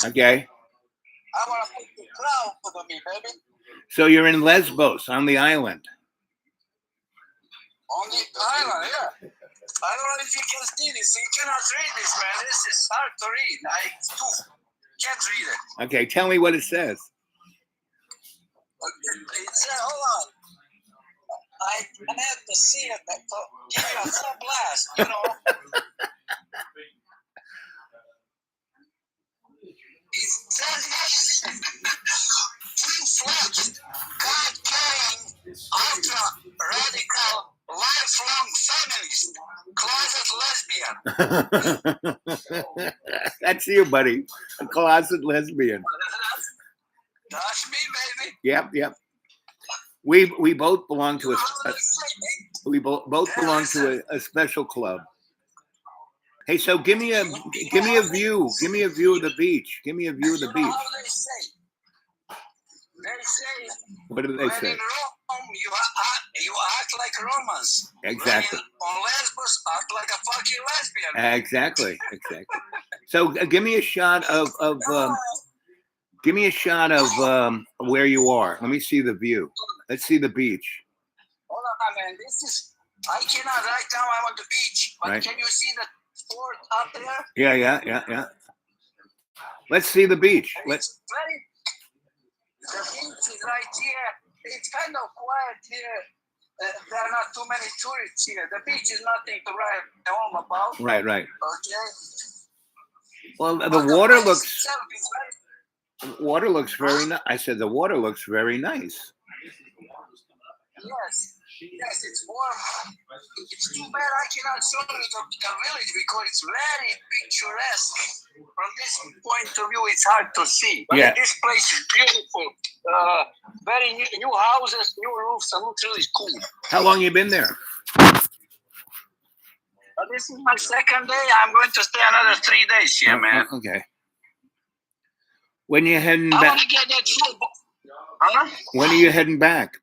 Okay. I want to put the crown for me, baby. So you're in Lesbos on the island. On the island, yeah. I don't know if you can see this. You cannot read this, man. This is hard to read. I too can't read it. Okay, tell me what it says. It says, hold on. I have to see it. Give you a full blast, you know. It says full-fledged, God-carrying, ultra-radical, lifelong feminist, closet lesbian. That's you, buddy. A closet lesbian. That's me, baby. Yep. We both belong to both belong to a special club. Hey, so give me a view. Give me a view of the beach. Give me a view of the beach. How they say? They say. What do they when say? in Rome, you act like Romans. Exactly. When on Lesbos, act like a fucking lesbian. Exactly. So give me a shot of where you are. Let me see the view. Let's see the beach. Hold on, man. I cannot right now. I'm on the beach, but right. Can you see the fort up there? Yeah. Let's see the beach. The beach is right here. It's kind of quiet here. There are not too many tourists here. The beach is nothing to write home about. Right. Okay. Well, the water looks very nice. I said the water looks very nice. Yes, it's warm. It's too bad I cannot show you the village because it's very picturesque. From this point of view, it's hard to see. But this place is beautiful. Very new houses, new roofs, and looks really cool. How long you been there? This is my second day. I'm going to stay another 3 days here, man. Okay. When you heading I back? want to get that food. Huh? When are you heading back?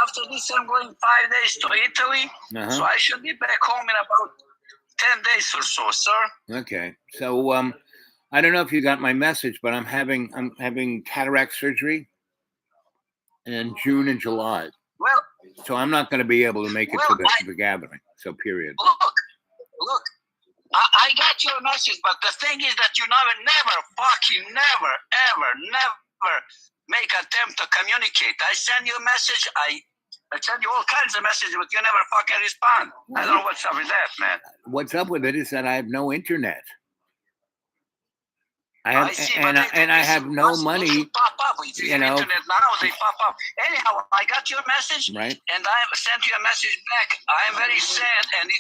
After this, I'm going 5 days to Italy, so I should be back home in about 10 days or so, sir. Okay, so I don't know if you got my message, but I'm having cataract surgery in June and July. Well, so I'm not going to be able to make it to the gathering. So period. Look. I got your message, but the thing is that you never make attempt to communicate. I send you a message. I send you all kinds of messages, but you never fucking respond. I don't know what's up with that, man. What's up with it is that I have no internet. I have no money. Pop up. You know, internet now they pop up. Anyhow, I got your message, right? And I sent you a message back. I am very sad, and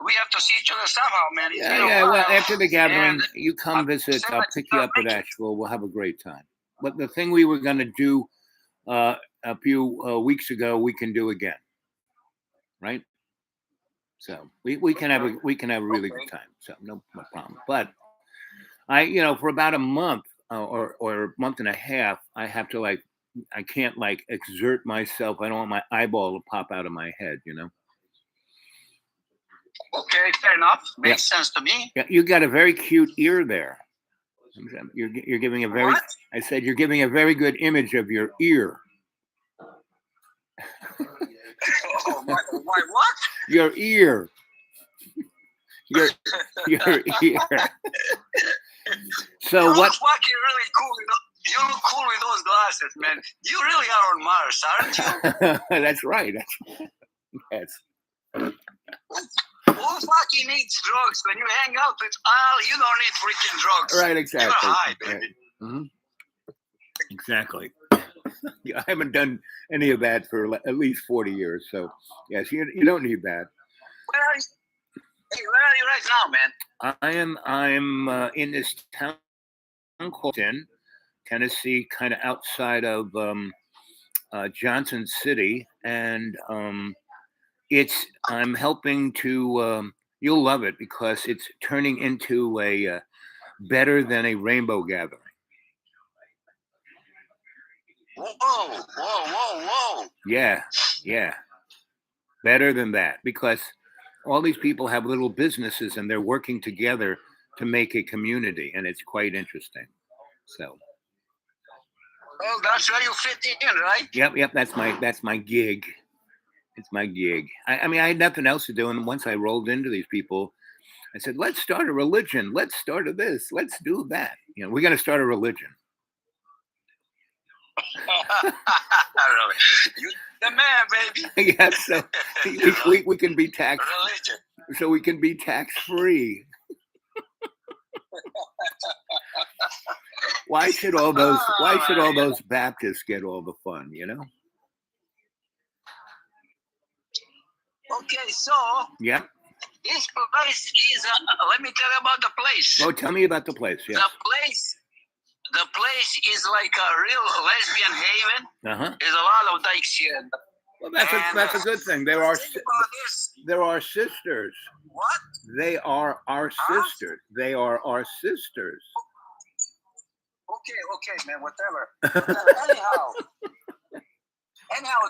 we have to see each other somehow, man. Yeah. Well, after the gathering, you come visit. I'll pick you up at Asheville. We'll have a great time. But the thing we were going to do a few weeks ago, we can do again, right? So we can have a really good time. So no problem. But for about a month or a month and a half, I have to I can't exert myself. I don't want my eyeball to pop out of my head, Okay, fair enough. Makes sense to me. Yeah, you got a very cute ear there. You're giving a very. What? I said you're giving a very good image of your ear. My what? Your ear. Your ear. So you what? Look fucking really cool. You look cool with those glasses, man. You really are on Mars, aren't you? That's right. Yes. Who fucking needs drugs when you hang out with Al? You don't need freaking drugs. Right, exactly. You're high, baby. Right. Mm-hmm. Exactly. I haven't done any of that for at least 40 years. So, yes, you don't need that. Where are you right now, man? I'm in this town called Tennessee, kind of outside of Johnson City, and I'm helping to. You'll love it because it's turning into a better than a rainbow gathering. Whoa. Yeah. Better than that because all these people have little businesses and they're working together to make a community, and it's quite interesting. So. Well, that's where you fit in, right? Yep. That's my gig. It's my gig. I mean, I had nothing else to do, and once I rolled into these people, I said, "Let's start a religion. Let's start a this. Let's do that. You know, we're going to start a religion." Really. You the man, baby. Yeah, so we can be tax. Religion. So we can be tax free. Why should all those Baptists get all the fun? You know? Okay, so Yeah. this place is. Let me tell you about the place. Oh, tell me about the place. Yeah. The place is like a real lesbian haven. There's a lot of dykes here. Well, that's a good thing. There are sisters. What? They are our sisters. They are our sisters. Okay, man. Whatever. Anyhow,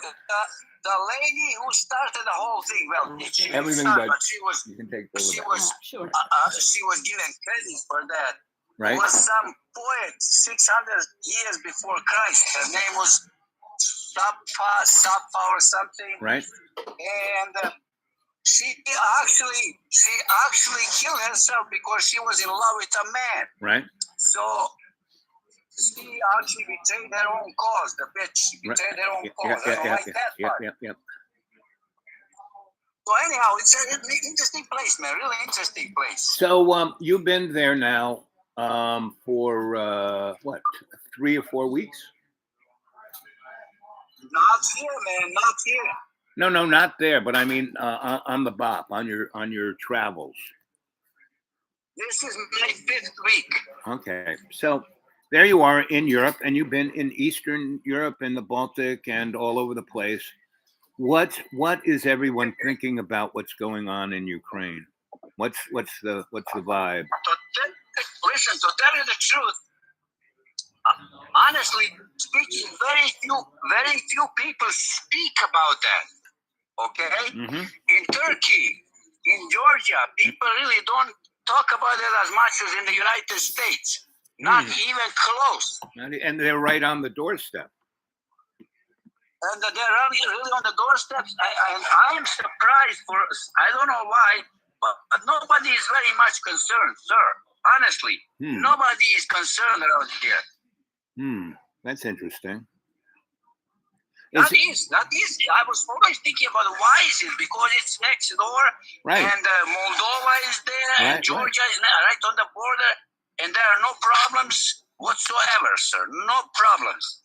the lady who started the whole thing. Well, everything not, but but she was. You can take She over was. Sure. She was given credit for that. right? Was some poet 600 years before Christ. Her name was Sappho or something. Right. And she actually killed herself because she was in love with a man. Right. So she actually betrayed her own cause. The bitch betrayed her own cause. I don't like that part. Yep. So anyhow, it's an interesting place, man. Really interesting place. So you've been there now for what, 3 or 4 weeks? Not here, man. Not here. No, not there. But I mean, on the BOP, on your travels. This is my 5th week. Okay, so there you are in Europe, and you've been in Eastern Europe and the Baltic and all over the place. What is everyone thinking about what's going on in Ukraine? What's the vibe? Listen, to tell you the truth, honestly speaking, very few people speak about that. Okay, in Turkey, in Georgia, people really don't talk about it as much as in the United States. Not even close. And they're right on the doorstep. And they're really on the doorsteps. I am surprised I don't know why, but nobody is very much concerned, sir. Honestly, nobody is concerned around here. That's interesting. That is. I was always thinking about why is it? Because it's next door, right? And Moldova is there, and Georgia is right on the border, and there are no problems whatsoever, sir. No problems.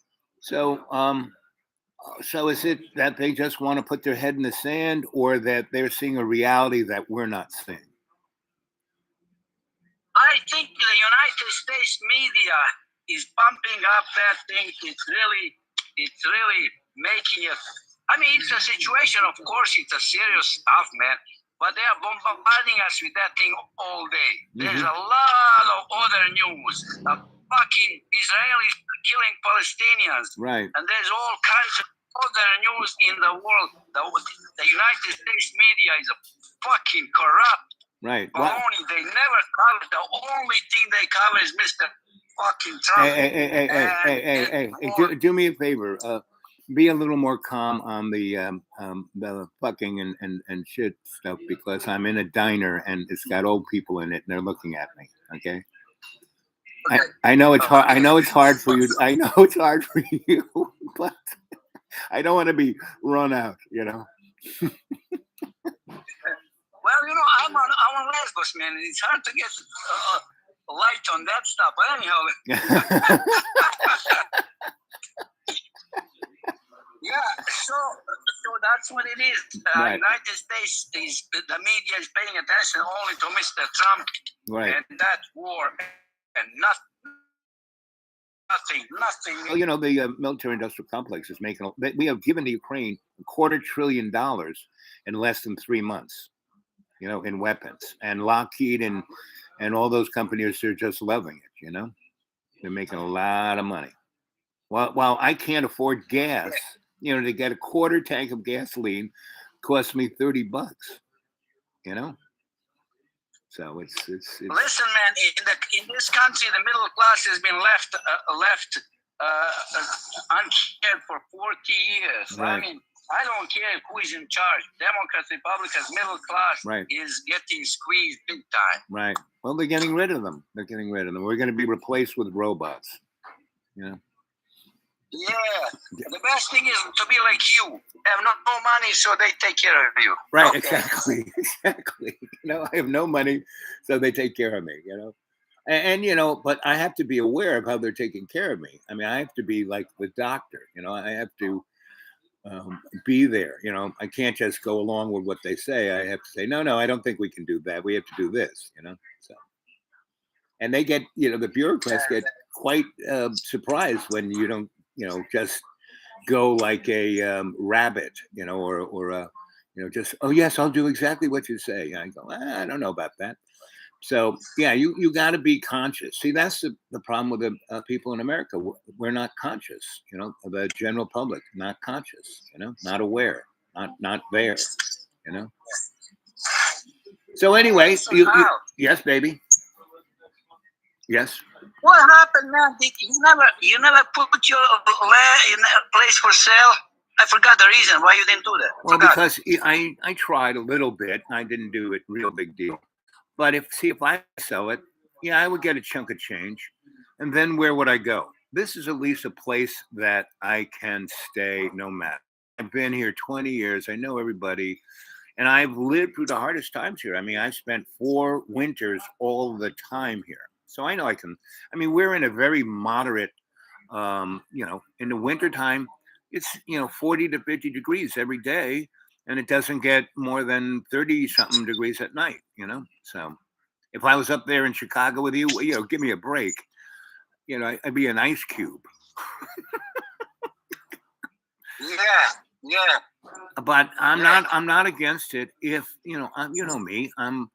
So is it that they just want to put their head in the sand, or that they're seeing a reality that we're not seeing? I think the United States media is pumping up that thing. It's really making it. I mean, it's a situation. Of course, it's a serious stuff, man. But they are bombarding us with that thing all day. There's a lot of other news. The fucking Israelis killing Palestinians. Right. And there's all kinds of other news in the world. The United States media is a fucking corrupt. Right. They never cover. The only thing they cover is Mr. fucking Trump. Hey, do me a favor. Be a little more calm on the fucking and shit stuff, because I'm in a diner and it's got old people in it and they're looking at me. Okay. I know it's hard. I know it's hard for you. I know it's hard for you, but I don't want to be run out. You know. Well, I'm on Lesbos, man. It's hard to get light on that stuff. But anyhow. Yeah, so that's what it is. Right. United States the media is paying attention only to Mr. Trump and that war, and nothing. Well, the military-industrial complex is making. We have given the Ukraine $250 billion in less than 3 months. In weapons, and Lockheed and all those companies are just loving it. They're making a lot of money. While I can't afford gas, to get a quarter tank of gasoline cost me $30. So it's Listen, man. In this country, the middle class has been left uncared for 40 years. Right. I mean, I don't care who is in charge. Democrats, Republicans, middle class Right. is getting squeezed big time. Right. Well, they're getting rid of them. They're getting rid of them. We're going to be replaced with robots. Yeah. The best thing is to be like you. Have no money, so they take care of you. Right. Okay. Exactly. Exactly. I have no money, so they take care of me. And but I have to be aware of how they're taking care of me. I mean, I have to be like the doctor. I have to be there. I can't just go along with what they say. I have to say, no, I don't think we can do that. We have to do this. So, and they get, the bureaucrats get quite surprised when you don't, just go like a rabbit, or just, oh yes, I'll do exactly what you say. And I go, I don't know about that. So yeah, you got to be conscious. See, that's the problem with the people in America. We're not conscious, the general public, not conscious, not aware, not there, So anyway, yes, baby. Yes. What happened, man? You never put your land in a place for sale? I forgot the reason why you didn't do that. Well, because I tried a little bit. I didn't do it real big deal. But if I sell it, I would get a chunk of change. And then where would I go? This is at least a place that I can stay no matter. I've been here 20 years. I know everybody. And I've lived through the hardest times here. I mean, I spent 4 winters all the time here. So I know I can. I mean, we're in a very moderate, in the wintertime, it's, 40 to 50 degrees every day. And it doesn't get more than 30-something degrees at night, So if I was up there in Chicago with you, give me a break. I'd be an ice cube. Yeah. But I'm not against it. If, you know me, I'm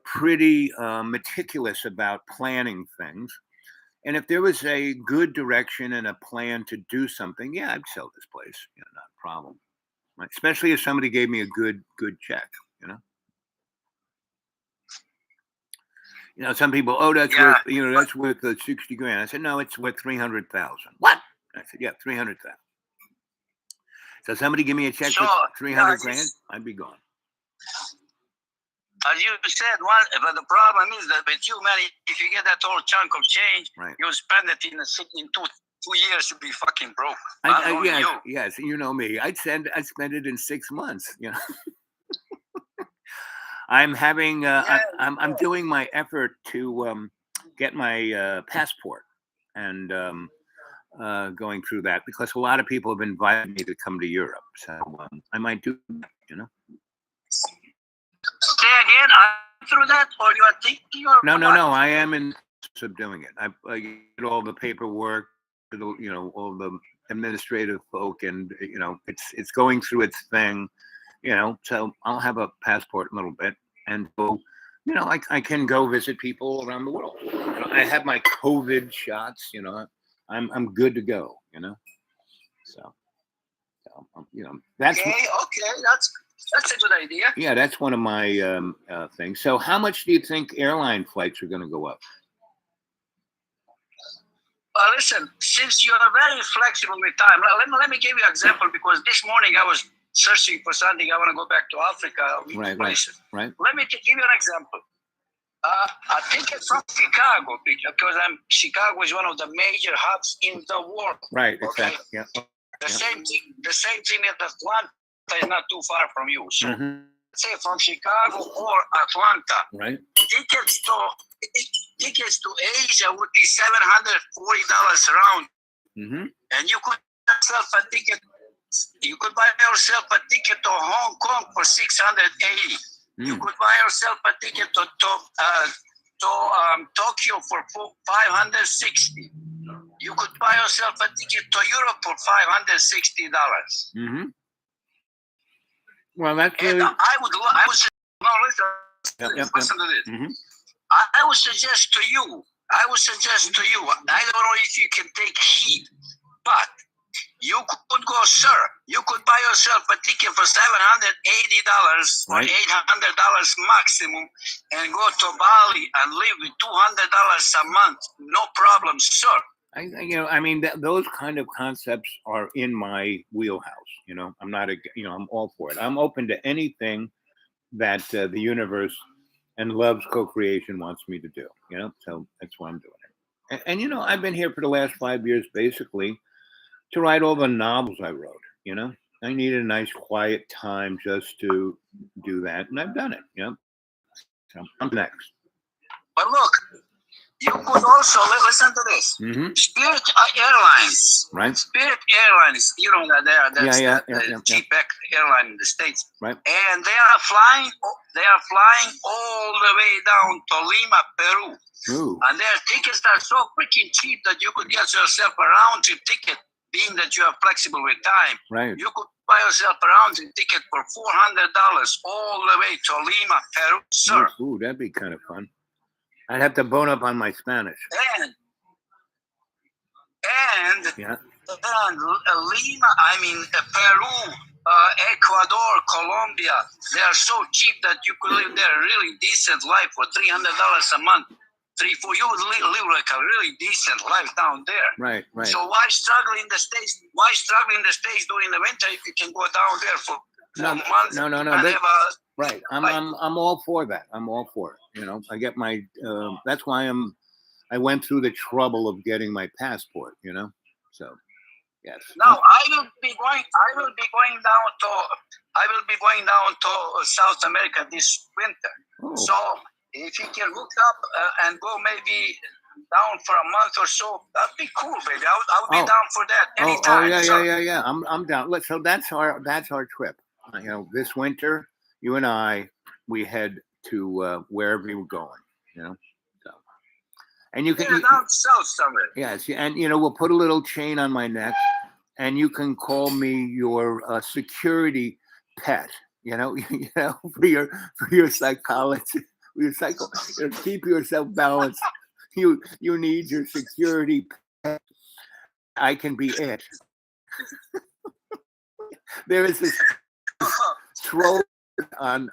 pretty meticulous about planning things. And if there was a good direction and a plan to do something, I'd sell this place. Not a problem. Right? Especially if somebody gave me a good check, some people, that's worth, that's worth 60 grand. I said, no, it's worth 300,000. What? I said, 300,000. So somebody give me a check for 300 grand, I'd be gone. As you said, but the problem is that with you, man, if you get that whole chunk of change, right, you spend it in 2 years, you'll be fucking broke. Yes, you know me. I'd spend it in 6 months. I'm having. I'm doing my effort to get my passport and going through that because a lot of people have invited me to come to Europe, so I might do that. Say again, through that, or you are thinking? Or no. I am in of doing it. I get all the paperwork, all the administrative folk, and it's going through its thing. So I'll have a passport in a little bit, and so I can go visit people around the world. I have my COVID shots. I'm good to go. So that's okay. That's a good idea. Yeah, that's one of my things. So how much do you think airline flights are going to go up? Listen, since you are very flexible with time, let me give you an example because this morning I was searching for something. I want to go back to Africa. Right. Let me give you an example. I think it's from Chicago because Chicago is one of the major hubs in the world. Right. Okay? Exactly. Yeah. The same thing at Atlanta is not too far from you. So let's say from Chicago or Atlanta. Right. Tickets to Asia would be $740 round. And you could buy yourself a ticket. You could buy yourself a ticket to Hong Kong for $680. You could buy yourself a ticket to Tokyo for $560. You could buy yourself a ticket to Europe for $560. Well, that's and I would listen to this. I would suggest to you. I don't know if you can take heat, but you could go, sir. You could buy yourself a ticket for $780 or Right. $800 maximum, and go to Bali and live with $200 a month. No problem, sir. I mean, those kind of concepts are in my wheelhouse. I'm not I'm all for it. I'm open to anything that the universe and love's co-creation wants me to do. So that's why I'm doing it. And I've been here for the last 5 years, basically, to write all the novels I wrote. I needed a nice quiet time just to do that, and I've done it. So I'm next. But look, you could also listen to this. Mm-hmm. Spirit Airlines, Right. Spirit Airlines, that that's Yeah. the cheapest airline in the States, Right. and they are flying all the way down to Lima, Peru. Ooh. And their tickets are so freaking cheap that you could get yourself a round trip ticket, being that you are flexible with time. Right. You could buy yourself a round trip ticket for $400 all the way to Lima, Peru, sir. Ooh, that'd be kind of fun. I'd have to bone up on my Spanish. And Yeah. and Lima, Peru, Ecuador, Colombia, they are so cheap that you could live there a really decent life for $300 a month. You would live like a really decent life down there. Right. So why struggle in the States? Why struggle in the States during the winter if you can go down there for months? No. And have Right. I'm all for that. I'm all for it. I get my. That's why I went through the trouble of getting my passport. So yes. Now I will be going down to South America this winter. Oh. So if you can hook up and go maybe down for a month or so, that'd be cool, baby. I'll be down for that anytime. Yeah. I'm down. So that's our trip. This winter, you and I, we head to wherever we're going. So, and you can down south somewhere. Yes, and we'll put a little chain on my neck, and you can call me your security pet. For your psychology, keep yourself balanced. You need your security pet. I can be it. There is this troll on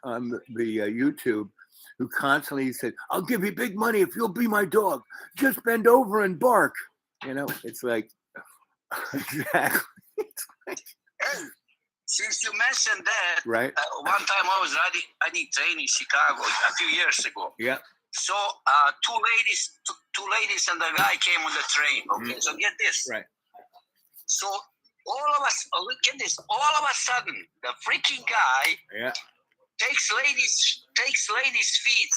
the YouTube who constantly said, "I'll give you big money if you'll be my dog. Just bend over and bark." It's like exactly. Since you mentioned that, right? One time I was riding train in Chicago a few years ago. Yeah. So two ladies and a guy came on the train. Okay, so get this. Right. So all of us, get this. All of a sudden, the freaking guy takes ladies' feet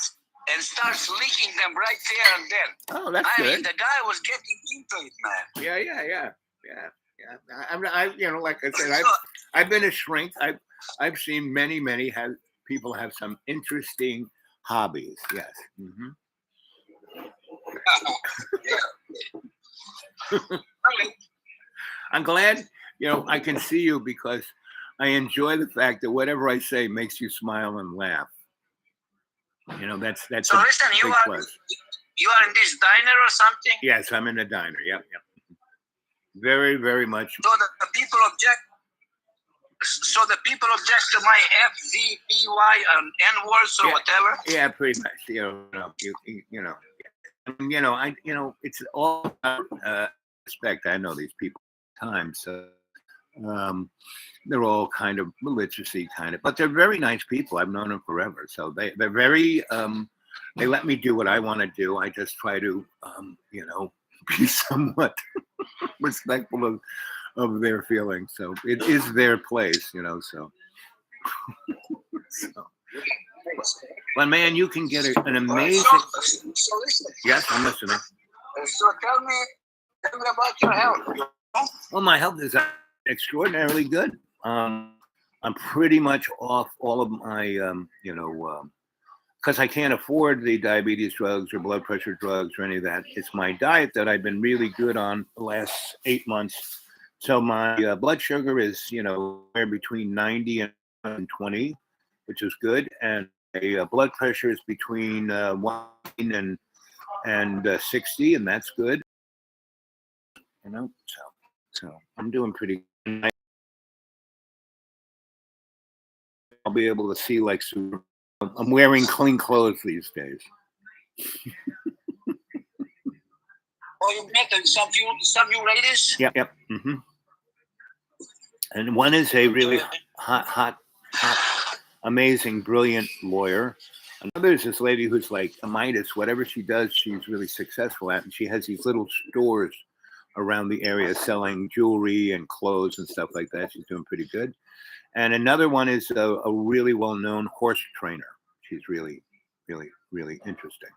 and starts licking them right there and then. Oh, that's good. The guy was getting into it, man. Yeah. Like I said, I've been a shrink. I've seen many people have some interesting hobbies. Yes. Mm-hmm. I'm glad I can see you because I enjoy the fact that whatever I say makes you smile and laugh. That's so listen, you are in this diner or something? Yes, I'm in a diner. Yep. Very, very much. So the people object. So the people object to my FZBY and N words or whatever. Yeah, pretty much. It's all about respect. I know these people times, so they're all kind of religious-y but they're very nice people. I've known them forever, so they're very. They let me do what I want to do. I just try to, be somewhat respectful of their feelings. So it is their place, so. But man, you can get an amazing. So listen. Yes, I'm listening. So tell me about your health. Well, my health is extraordinarily good. I'm pretty much off all of my, because I can't afford the diabetes drugs or blood pressure drugs or any of that. It's my diet that I've been really good on the last 8 months. So my blood sugar is, between 90 and 120, which is good. And blood pressure is between 1 and 60, and that's good. So So I'm doing pretty good. I'll be able to see like super. I'm wearing clean clothes these days. Oh, you met some new ladies? Yep. And one is a really hot, amazing, brilliant lawyer. Another is this lady who's like a Midas. Whatever she does, she's really successful at. And she has these little stores around the area selling jewelry and clothes and stuff like that. She's doing pretty good. And another one is a really well-known horse trainer. She's really, really, really interesting.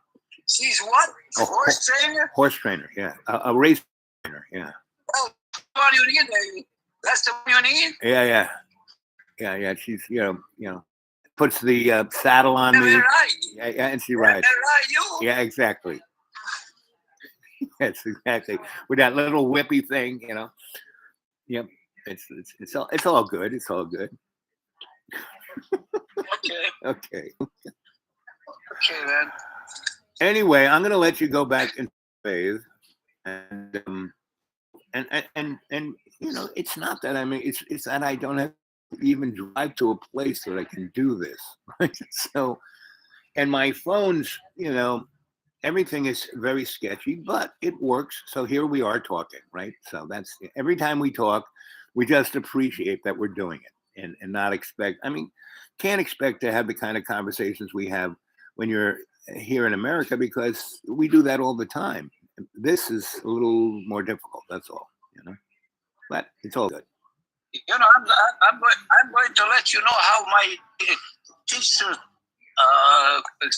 She's what? A horse trainer? Horse trainer, yeah. A race trainer, yeah. Oh, what do you need, baby? That's the one you need? Yeah. She's, you know, puts the saddle on me. Right. Yeah, and she rides. Right, you. Yeah, exactly. Yes, exactly. With that little whippy thing, you know. Yep. It's all good. It's all good. Okay. Okay, man. Anyway, I'm gonna let you go back and bathe, and you know, it's not that it's that I don't have to even drive to a place that I can do this. Right? So, and my phone's, you know, everything is very sketchy, but it works. So here we are talking, right? So that's every time we talk, we just appreciate that we're doing it and not expect. I mean, can't expect to have the kind of conversations we have when you're here in America because we do that all the time. This is a little more difficult. That's all, you know. But it's all good. You know, I'm going to let you know how my t-shirt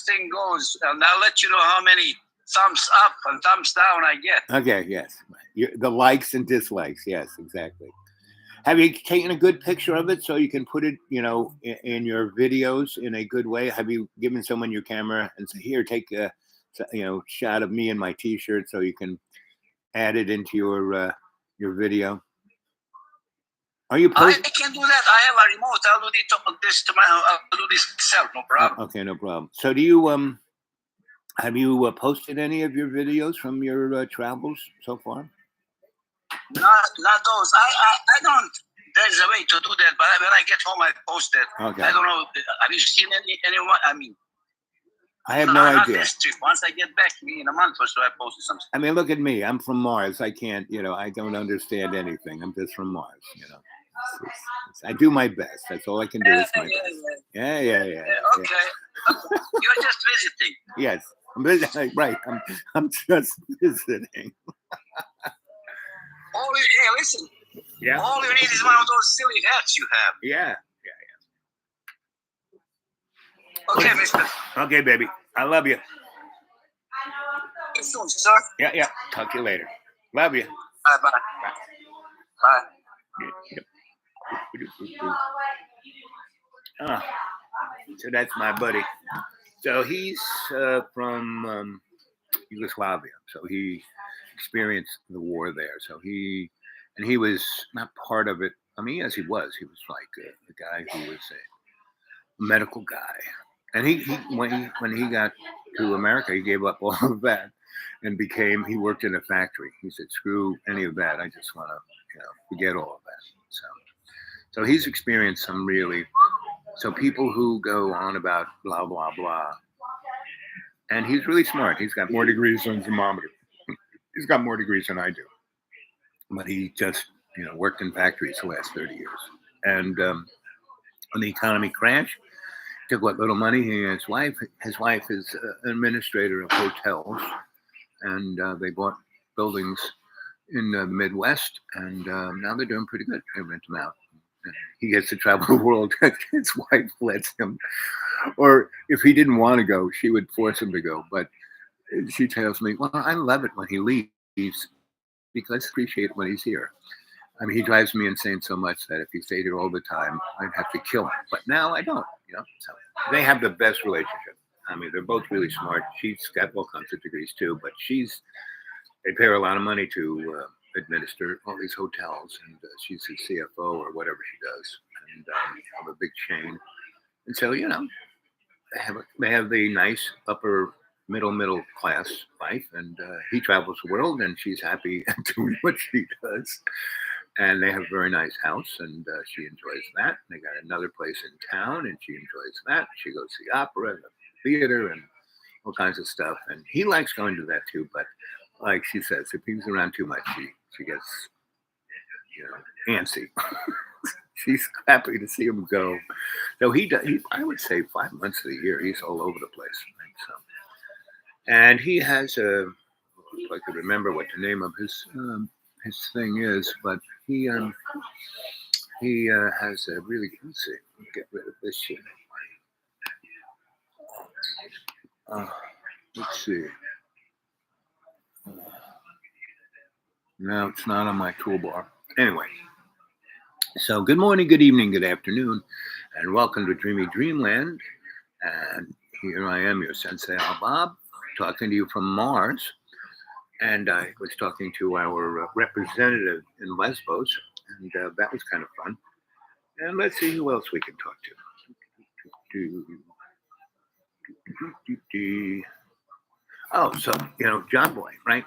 thing goes, and I'll let you know how many thumbs up and thumbs down I get. Okay, yes. The likes and dislikes. Yes, exactly. Have you taken a good picture of it so you can put it, you know, in your videos in a good way? Have you given someone your camera and say, here, take a, you know, shot of me in my t-shirt so you can add it into your video? Are you I can do that. I have a remote. I'll do this myself, no problem. Okay, no problem. So do you have you posted any of your videos from your travels so far? Not those. I don't. There's a way to do that, but when I get home, I post it. Okay. I don't know. Have you seen anyone? I mean, I have no idea. This trip. Once I get back, in a month or so, I post something. I mean, look at me. I'm from Mars. I can't, you know, I don't understand anything. I'm just from Mars, you know. I do my best. That's all I can do. Is my best. Yeah. Okay. You're just visiting. Yes. I'm visiting. Right. I'm just visiting. Hey, listen. Yeah. All you need is one of those silly hats you have. Yeah. Okay, mister. Okay, baby. I love you. See you soon, sir. Yeah. Talk to you later. Love you. Bye. Yep. So that's my buddy. So he's from Yugoslavia. So he experienced the war there. So he was not part of it. I mean, yes, he was. He was like a guy who was a medical guy. And when he got to America, he gave up all of that and he worked in a factory. He said, screw any of that. I just want to, you know, forget all of that. So he's experienced some really, so people who go on about blah, blah, blah. And he's really smart. He's got more degrees than thermometer. He's got more degrees than I do. But he just, you know, worked in factories the last 30 years. And when the economy crashed, took what little money he and his wife is an administrator of hotels. And they bought buildings in the Midwest. And now they're doing pretty good. They rent them out. And he gets to travel the world. His wife lets him. Or if he didn't want to go, she would force him to go. But she tells me, well, I love it when he leaves because I appreciate it when he's here. I mean, he drives me insane so much that if he stayed here all the time, I'd have to kill him. But now I don't, you know. So they have the best relationship. I mean, they're both really smart. She's got all kinds of degrees too, but they pay her a lot of money to administer all these hotels, and she's a CFO or whatever she does, and have a big chain. And so, you know, they have the nice upper middle class life, and he travels the world, and she's happy doing what she does. And they have a very nice house, and she enjoys that. They got another place in town, and she enjoys that. She goes to the opera and the theater and all kinds of stuff. And he likes going to that too, but like she says, if he's around too much, she gets, antsy. She's happy to see him go. So he does. I would say 5 months of the year, he's all over the place. Right? So, and he has a. If I could remember what the name of his thing is, but he has a really. Let's see. Get rid of this shit. Let's see. No, it's not on my toolbar. Anyway. So good morning, good evening, good afternoon, and welcome to Dreamy Dreamland. And here I am, your Sensei Al Bob, talking to you from Mars. And I was talking to our representative in Lesbos, and that was kind of fun. And let's see who else we can talk to. Oh, so, John Boy, right?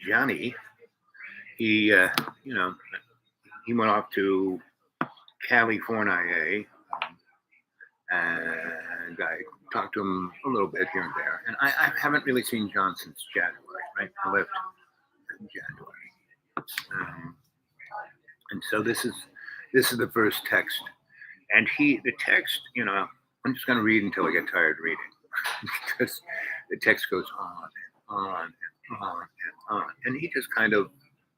Johnny, he went off to California, and I talked to him a little bit here and there. And I haven't really seen John since January, right? I left in January. And so this is the first text. And the text, I'm just going to read until I get tired reading. Because the text goes on and on and on and on. And he just kind of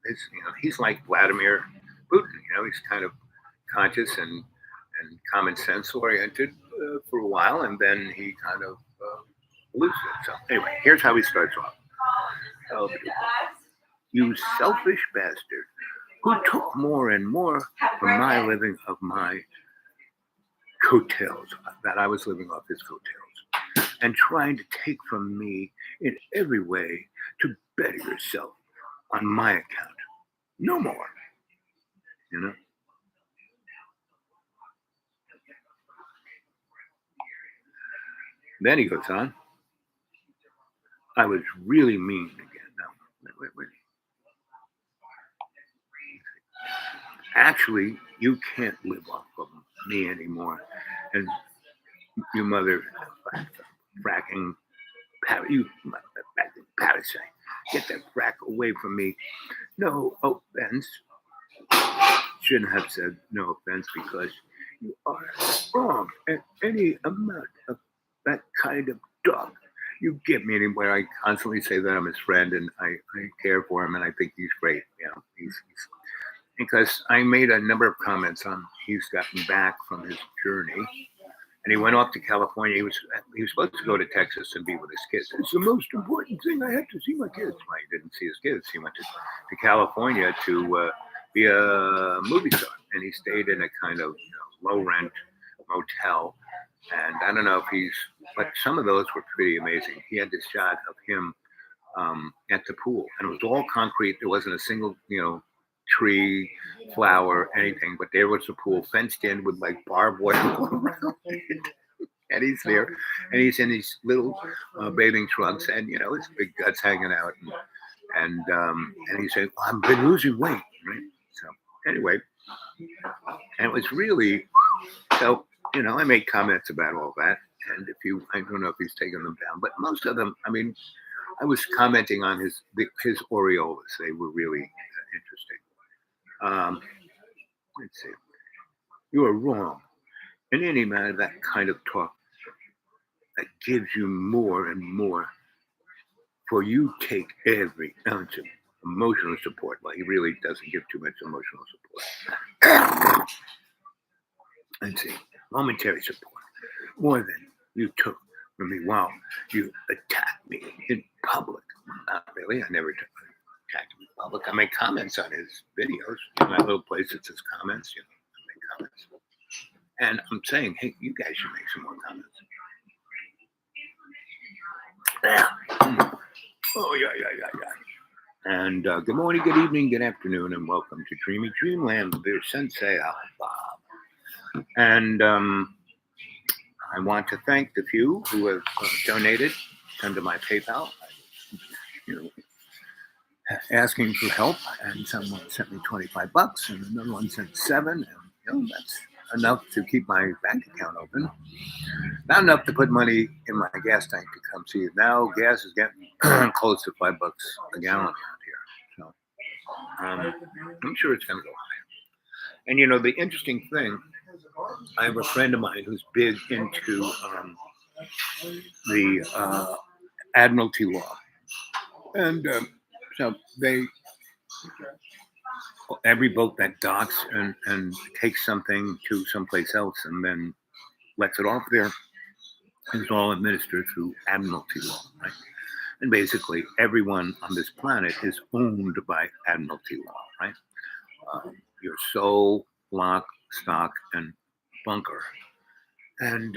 is, he's like Vladimir Putin, he's kind of conscious and common sense oriented for a while, and then he kind of loses it. So anyway, here's how he starts off. Oh, you selfish bastard, who took more and more from my living of my coattails, that I was living off his coattails, and trying to take from me in every way to better yourself on my account. No more. Then he goes on. I was really mean again. No, wait. Actually, you can't live off of me anymore. And your mother, fracking, parasite, get that frack away from me. No offense. Shouldn't have said no offense, because you are wrong. And any amount of that kind of dog you get me anywhere. I constantly say that I'm his friend and I care for him and I think he's great. He's because I made a number of comments on he's gotten back from his journey. And he went off to California. He was supposed to go to Texas and be with his kids. It's the most important thing. I had to see my kids. Well, he didn't see his kids. He went to California to be a movie star. And he stayed in a kind of low-rent motel. And I don't know if but some of those were pretty amazing. He had this shot of him at the pool. And it was all concrete. There wasn't a single, tree, flower, anything, but there was a pool fenced in with like barbed wire all around it. And he's there, and he's in these little bathing trunks, and his big guts hanging out, and he said, "I've been losing weight," right? So anyway, and it was really so. I made comments about all that, and I don't know if he's taken them down, but most of them, I was commenting on his areolas. They were really interesting. Let's see. You are wrong. In any matter, that kind of talk that gives you more and more, for you take every ounce of emotional support. Well, he really doesn't give too much emotional support. Let's see. Momentary support. More than you took from me while you attacked me in public. Not really. I never attacked him in public. I make comments on his videos. In that little place that says comments, I make comments. And I'm saying, hey, you guys should make some more comments. Yeah. Oh, yeah. And good morning, good evening, good afternoon, and welcome to Dreamy Dreamland with your Sensei Al Bob. And I want to thank the few who have donated under my PayPal. asking for help, and someone sent me $25, and another one sent 7, and that's enough to keep my bank account open. Not enough to put money in my gas tank to come see it. Now gas is getting close to $5 a gallon around here, so I'm sure it's going to go higher. And the interesting thing, I have a friend of mine who's big into the Admiralty law, and so every boat that docks and takes something to someplace else and then lets it off there is all administered through Admiralty law, right? And basically, everyone on this planet is owned by Admiralty law, right? Your soul, lock, stock, and bunker. And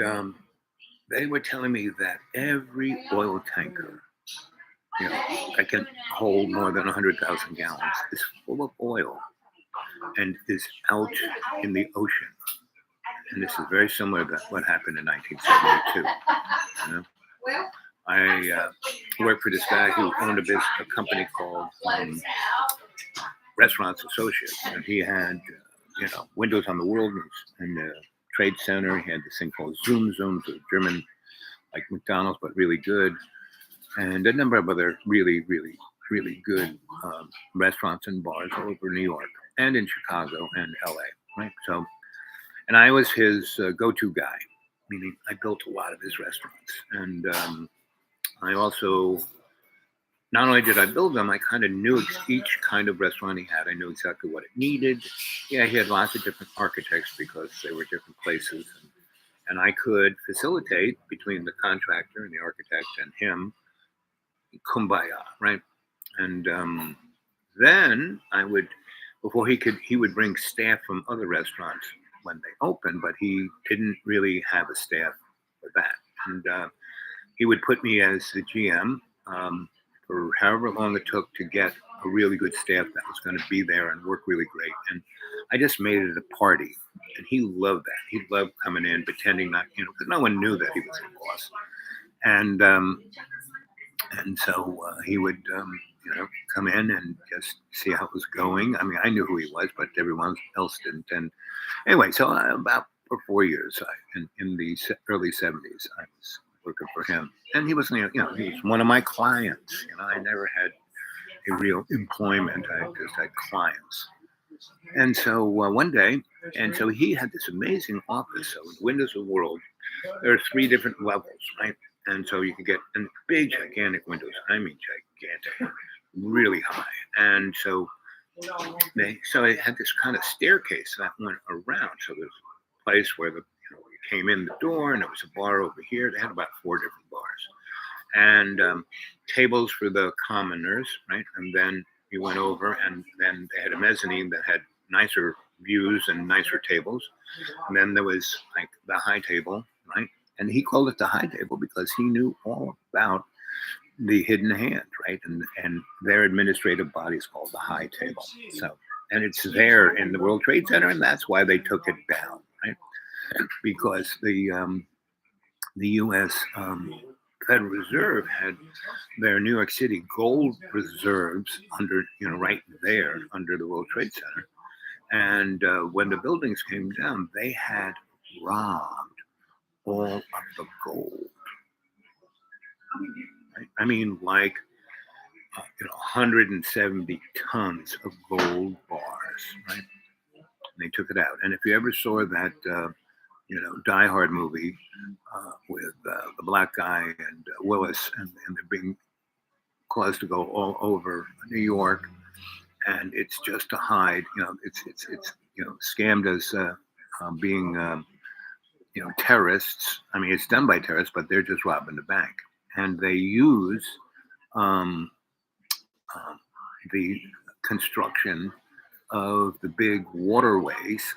they were telling me that every oil tanker, that can hold more than 100,000 gallons, is full of oil and is out in the ocean. And this is very similar to what happened in 1972. I worked for this guy who owned a company called Restaurants Associates, and he had windows on the world and the Trade Center. He had this thing called Zoom, the German, like McDonald's, but really good, and a number of other really, really, really good restaurants and bars all over New York and in Chicago and LA, right? So, and I was his go-to guy, meaning I built a lot of his restaurants. And I also, not only did I build them, I kind of knew each kind of restaurant he had. I knew exactly what it needed. Yeah, he had lots of different architects because they were different places. And I could facilitate between the contractor and the architect and him, kumbaya, right? And then I would, before he would bring staff from other restaurants when they opened, but he didn't really have a staff for that. And he would put me as the GM for however long it took to get a really good staff that was going to be there and work really great. And I just made it a party. And he loved that. He loved coming in, pretending not, because no one knew that he was the boss. And so he would, come in and just see how it was going. I mean, I knew who he was, but everyone else didn't. And anyway, so about for 4 years, in the early 70s, I was working for him. And he was, he was one of my clients. I never had a real employment. I just had clients. And so one day, and so he had this amazing office. So in Windows of the World, there are 3 different levels, right? And so you can get big, gigantic windows. I mean, gigantic, really high. And so it had this kind of staircase that went around. So there's a place where you came in the door, and there was a bar over here. They had about 4 different bars, and tables for the commoners, right? And then you went over, and then they had a mezzanine that had nicer views and nicer tables. And then there was like the high table, right? And he called it the high table because he knew all about the hidden hand, right? And their administrative body is called the high table. So, and it's there in the World Trade Center, and that's why they took it down, right? Because the U.S. Federal Reserve had their New York City gold reserves under, right there under the World Trade Center. And when the buildings came down, they had robbed all of the gold. Right? I mean, like 170 tons of gold bars, right? And they took it out. And if you ever saw that, Die Hard movie with the black guy and Willis, and they're being caused to go all over New York, and it's just to hide, it's scammed as being terrorists. I mean, it's done by terrorists, but they're just robbing the bank. And they use the construction of the big waterways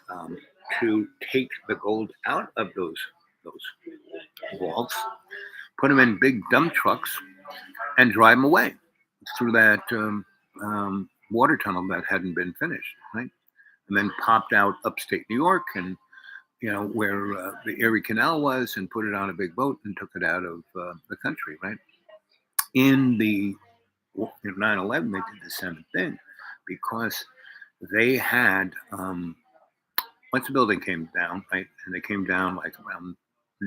to take the gold out of those vaults, put them in big dump trucks, and drive them away through that water tunnel that hadn't been finished, right? And then popped out upstate New York and where the Erie Canal was, and put it on a big boat and took it out of the country, right? In the in 9/11, they did the same thing because they had once the building came down, right, and they came down like around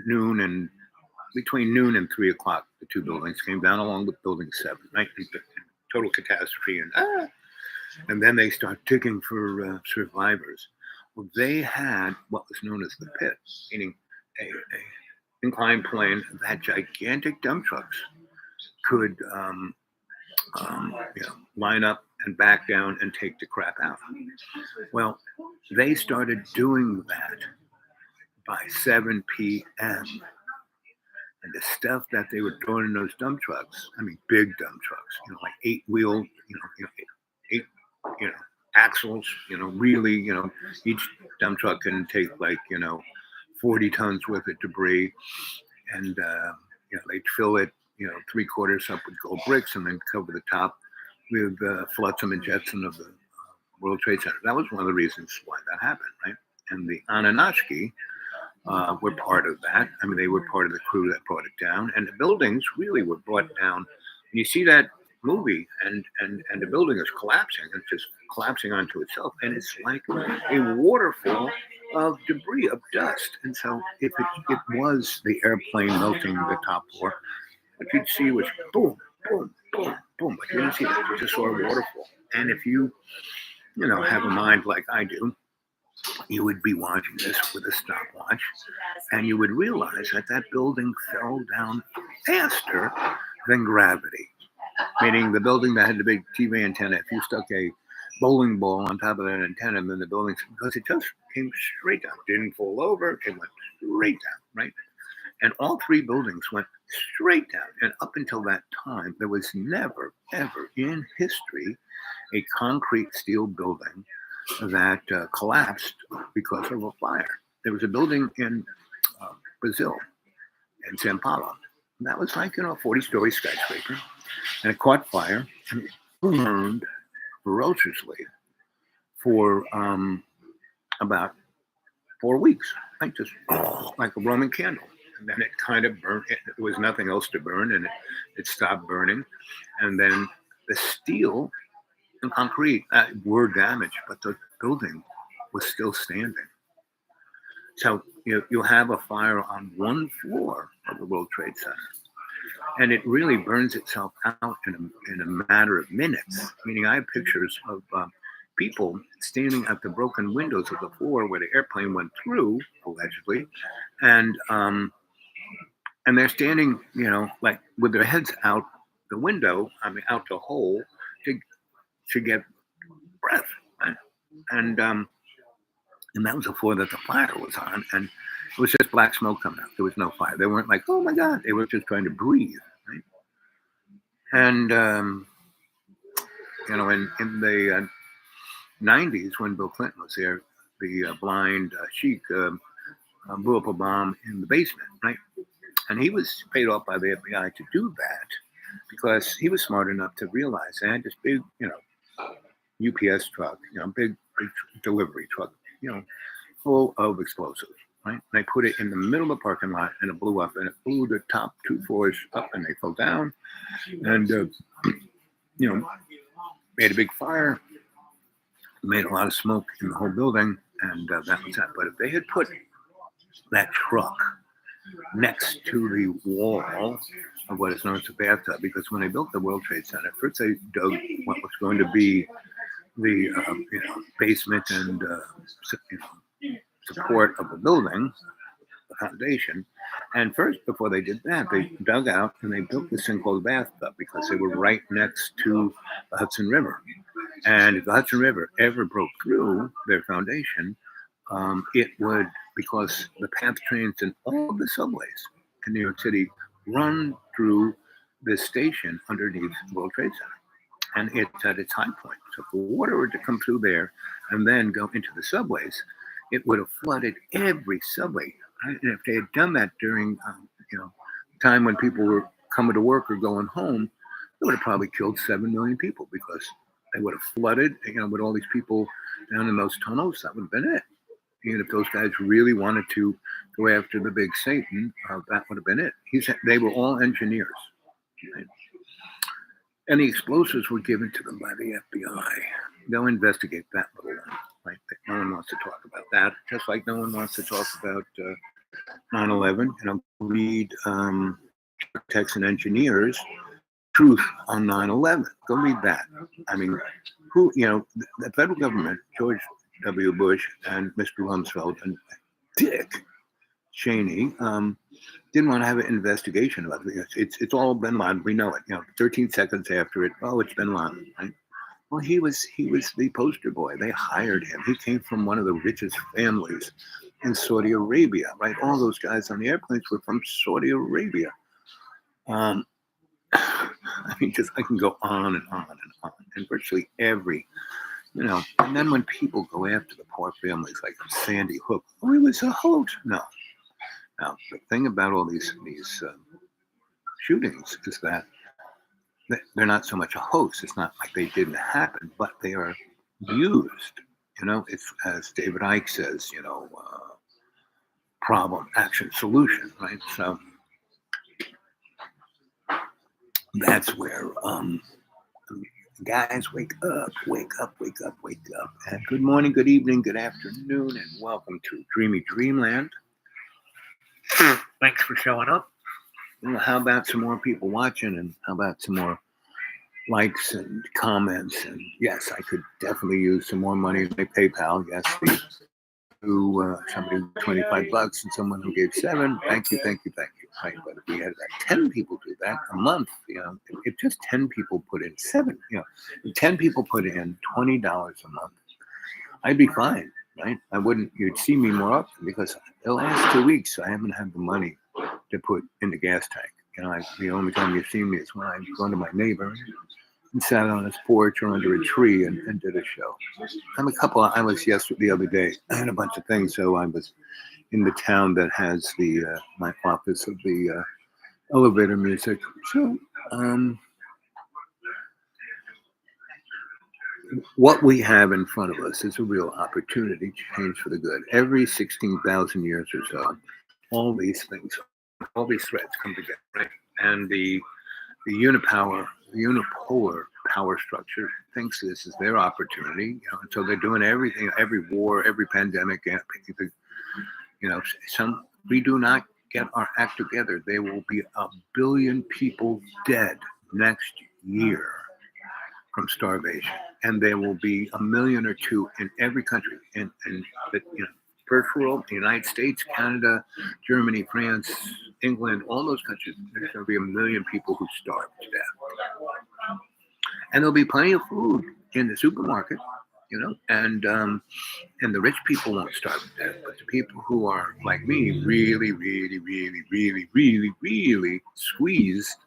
noon and between noon and 3 o'clock, the two buildings came down along with Building 7, right? Total catastrophe, and then they start digging for survivors. Well, they had what was known as the pit, meaning a inclined plane that gigantic dump trucks could line up and back down and take the crap out. Well, they started doing that by 7 p.m. And the stuff that they were throwing in those dump trucks, I mean, big dump trucks, like 8-wheel, eight, axles, really, each dump truck can take like, 40 tons worth of debris. And, they'd fill it, 3/4 up with gold bricks and then cover the top with flotsam and jetsam of the World Trade Center. That was one of the reasons why that happened, right? And the Anunnaki were part of that. I mean, they were part of the crew that brought it down. And the buildings really were brought down. And you see that movie, and the building is collapsing. It's just collapsing onto itself. And it's like a waterfall of debris, of dust. And so if it was the airplane melting the top floor, what you'd see was boom, boom, boom, boom. But you didn't see that. You just saw a waterfall. And if you, have a mind like I do, you would be watching this with a stopwatch, and you would realize that that building fell down faster than gravity. Meaning the building that had the big TV antenna, if you stuck a bowling ball on top of that antenna, then the building, because it just came straight down, didn't fall over, it went straight down, right? And all three buildings went straight down. And up until that time, there was never, ever in history a concrete steel building that collapsed because of a fire. There was a building in Brazil, in Sao Paulo. And that was like, 40-story skyscraper. And it caught fire and it burned ferociously for about 4 weeks. Like just like a Roman candle. And then it kind of burned. There was nothing else to burn, and it stopped burning. And then the steel and concrete were damaged, but the building was still standing. So you'll have a fire on one floor of the World Trade Center, and it really burns itself out in a matter of minutes. Meaning, I have pictures of people standing at the broken windows of the floor where the airplane went through, allegedly, and they're standing, like with their heads out the window, out the hole to get breath, right? And that was the floor that the fire was on, and it was just black smoke coming out. There was no fire. They weren't like, oh my God, they were just trying to breathe, right? And in the 90s, when Bill Clinton was there, the blind sheik blew up a bomb in the basement, right? And he was paid off by the FBI to do that because he was smart enough to realize they had this big, UPS truck, big delivery truck, full of explosives, right? And they put it in the middle of the parking lot, and it blew up, and it blew the top 2 floors up, and they fell down, and made a big fire, made a lot of smoke in the whole building, and that was that. But if they had put that truck next to the wall of what is known as a bathtub, because when they built the World Trade Center, first they dug what was going to be the basement and support of the building, the foundation. And first, before they did that, they dug out and they built this thing called a bathtub because they were right next to the Hudson River. And if the Hudson River ever broke through their foundation, it would, because the PATH trains and all of the subways in New York City run through this station underneath the World Trade Center. And it's at its high point. So if the water were to come through there and then go into the subways, it would have flooded every subway. Right? And if they had done that during, time when people were coming to work or going home, it would have probably killed 7 million people because they would have flooded, with all these people down in those tunnels. That would have been it. And if those guys really wanted to go after the big Satan, that would have been it. They were all engineers. Right? And the explosives were given to them by the FBI. They'll investigate that little one. Right? No one wants to talk about that, just like no one wants to talk about 9/11. Read Architects and Engineers, Truth on 9/11. Go read that. I mean, the federal government, George W. Bush and Mr. Rumsfeld and Dick Cheney, didn't want to have an investigation about it. It's all Bin Laden. We know it. 13 seconds after it, oh, it's Bin Laden. Right? Well, he was the poster boy. They hired him. He came from one of the richest families in Saudi Arabia. Right? All those guys on the airplanes were from Saudi Arabia. I mean, I can go on and on and on. And virtually every, and then when people go after the poor families like Sandy Hook, oh, it was a hoax. No. Now, the thing about all these shootings is that they're not so much a hoax. It's not like they didn't happen, but they are used. It's, as David Icke says, problem, action, solution, right? So that's where guys, wake up. And good morning, good evening, good afternoon, and welcome to Dreamy Dreamland. Thanks for showing up. How about some more people watching, and how about some more likes and comments? And yes, I could definitely use some more money in my PayPal. Yes, to somebody $25 and someone who gave $7. Thank you. Right, but if we had 10 people do that a month, if just 10 people put in if 10 people put in $20 a month, I'd be fine. Right? You'd see me more often, because the last 2 weeks I haven't had the money to put in the gas tank. The only time you've seen me is when I've gone to my neighbor and sat on his porch or under a tree and did a show. I was the other day, I had a bunch of things, so I was in the town that has my office of the elevator music. So, what we have in front of us is a real opportunity to change for the good. Every 16,000 years or so, all these things, all these threads come together, right? And the unipolar power structure thinks this is their opportunity. And so they're doing everything, every war, every pandemic. We do not get our act together, there will be 1 billion people dead next year from starvation, and there will be 1 million or 2 in every country. And first world, the United States, Canada, Germany, France, England, all those countries, there's going to be 1 million people who starve to death. And there'll be plenty of food in the supermarket, and the rich people won't starve to death, but the people who are like me, really, really, really, really, really, really squeezed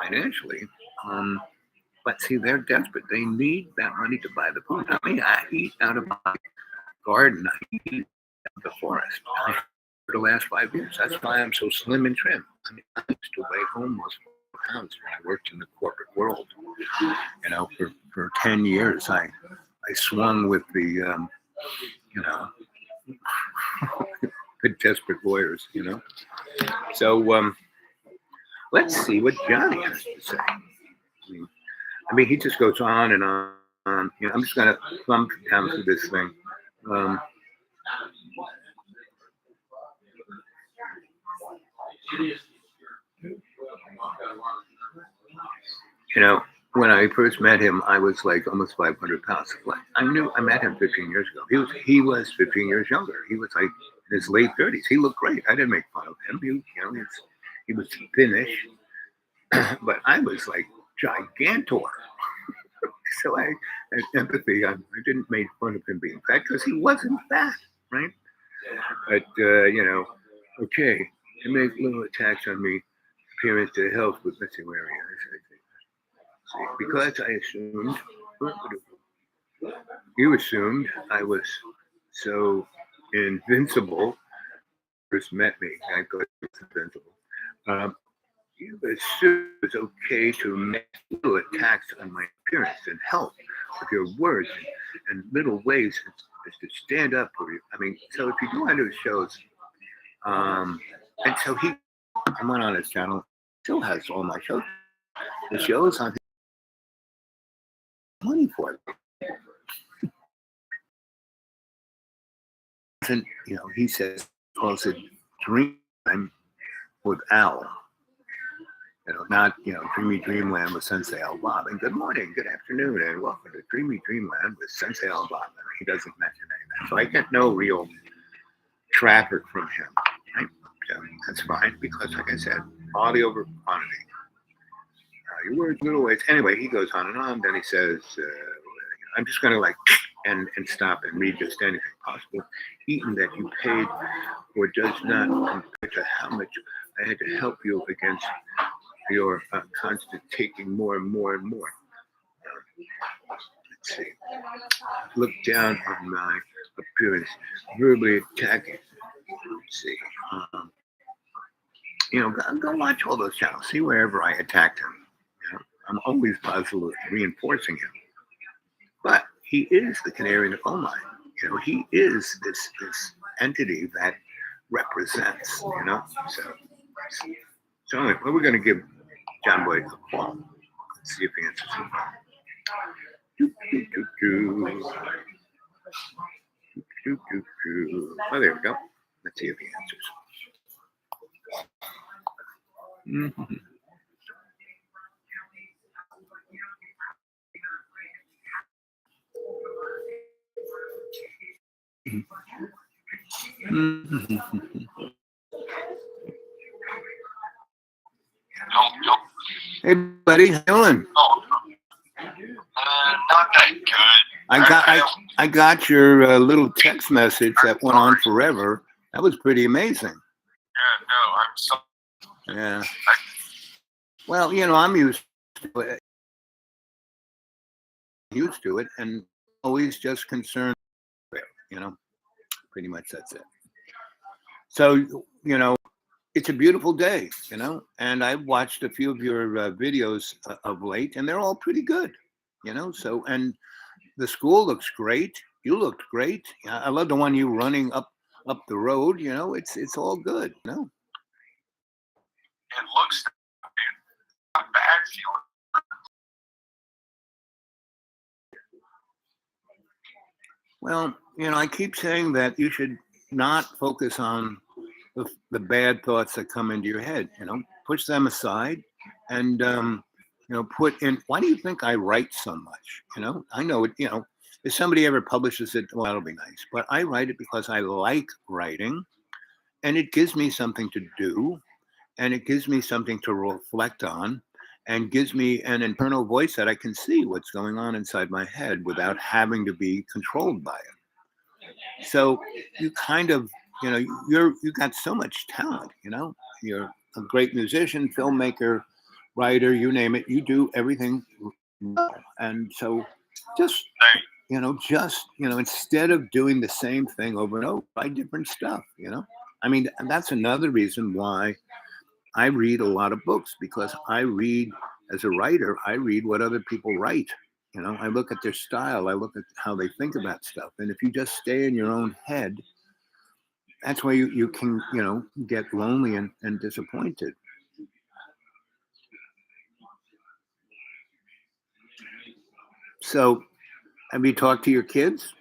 financially. But see, they're desperate. They need that money to buy the food. I mean, I eat out of my garden. I eat out of the forest for the last 5 years. That's why I'm so slim and trim. I mean, I used to weigh almost 4 pounds when I worked in the corporate world. For 10 years, I swung with the, the desperate lawyers, So let's see what Johnny has to say. I mean, he just goes on and on. I'm just going to thumb down through this thing. When I first met him, I was like almost 500 pounds. I met him 15 years ago. He was 15 years younger. He was like in his late 30s. He looked great. I didn't make fun of him. He was thinnish, but I was like gigantor. So I had empathy. I didn't make fun of him being fat because he wasn't fat, right? But, okay, to make little attacks on me, appearance to health with missing area. Because I assumed, you assumed I was so invincible. First met me, I thought it was invincible. You assumed it was okay to make little attacks on my appearance and health with your words and little ways as to stand up for you. I mean, so if you go onto his shows, and so I went on his channel, still has all my shows. the shows on money for it. And he says, calls it Dream Time with Al. Not Dreamy Dreamland with Sensei Al Bob. And good morning, good afternoon, and welcome to Dreamy Dreamland with Sensei Al Bob. He doesn't mention any of that, so I get no real traffic from him. Right? So that's fine because, like I said, quality over quantity. Your words, little ways. Anyway, he goes on and on. Then he says, "I'm just going to and stop and read just anything possible, eaten that you paid, or does not compare to how much I had to help you against your constant taking more and more and more." Let's see. Look down on my appearance, verbally attacking. Let's see. Go watch all those channels. See wherever I attacked him. I'm always positively reinforcing him. But he is the canary in the coal mine. He is this entity that represents. So anyway, we're going to give John Boyd a call. Let's see if he answers him. Oh, there we go. Let's see if he answers. Mm-hmm. Hey, buddy, how you doing? Not that good. I got your little text message that went on forever. That was pretty amazing. Yeah, no, I'm sorry. Yeah. Well, I'm used to it, and always just concerned. Pretty much that's it. So it's a beautiful day, and I've watched a few of your videos of late, and they're all pretty good, So, and the school looks great. You looked great. I love the one you running up the road. It's all good. It looks not bad feeling. Well, I keep saying that you should not focus on the bad thoughts that come into your head. Push them aside, and put in. Why do you think I write so much? I know it. If somebody ever publishes it, well, that'll be nice. But I write it because I like writing, and it gives me something to do, and it gives me something to reflect on, and gives me an internal voice that I can see what's going on inside my head without having to be controlled by it. So you kind of, you got so much talent. You're a great musician, filmmaker, writer, you name it. You do everything well. And so just instead of doing the same thing over and over, try different stuff. And that's another reason why I read a lot of books, because I read, as a writer, I read what other people write. I look at their style, I look at how they think about stuff. And if you just stay in your own head, that's why you can, get lonely and disappointed. So, have you talked to your kids?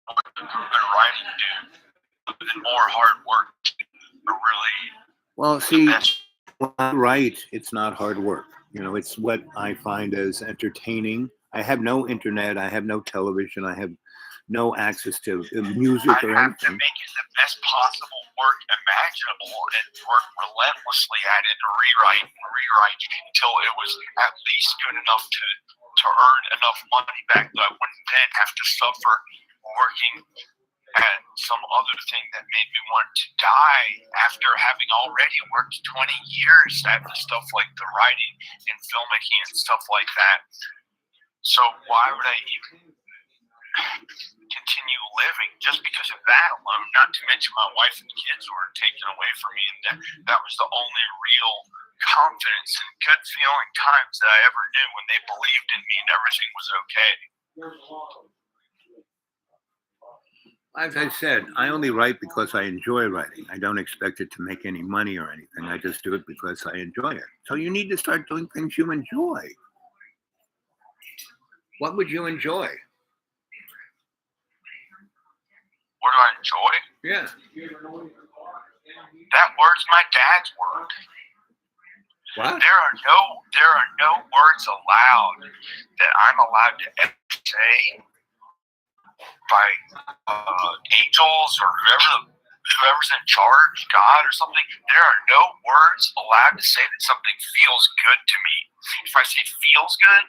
What good writing do other than more hard work? Really. Well, see, when I write, it's not hard work. It's what I find as entertaining. I have no internet. I have no television. I have no access to music or anything. I have to make it the best possible work imaginable and work relentlessly at it and rewrite until it was at least good enough to earn enough money back that I wouldn't then have to suffer working at some other thing that made me want to die after having already worked 20 years at stuff like the writing and filmmaking and stuff like that. So why would I even continue living just because of that alone? Not to mention my wife and kids were taken away from me, and that was the only real confidence and good feeling times that I ever knew, when they believed in me and everything was okay. As I said, I only write because I enjoy writing. I don't expect it to make any money or anything. I just do it because I enjoy it. So you need to start doing things you enjoy. What would you enjoy? What do I enjoy? Yeah. That word's my dad's word. What? There are no words allowed that I'm allowed to ever say by angels or whoever's in charge, God or something. There are no words allowed to say that something feels good to me. If I say feels good,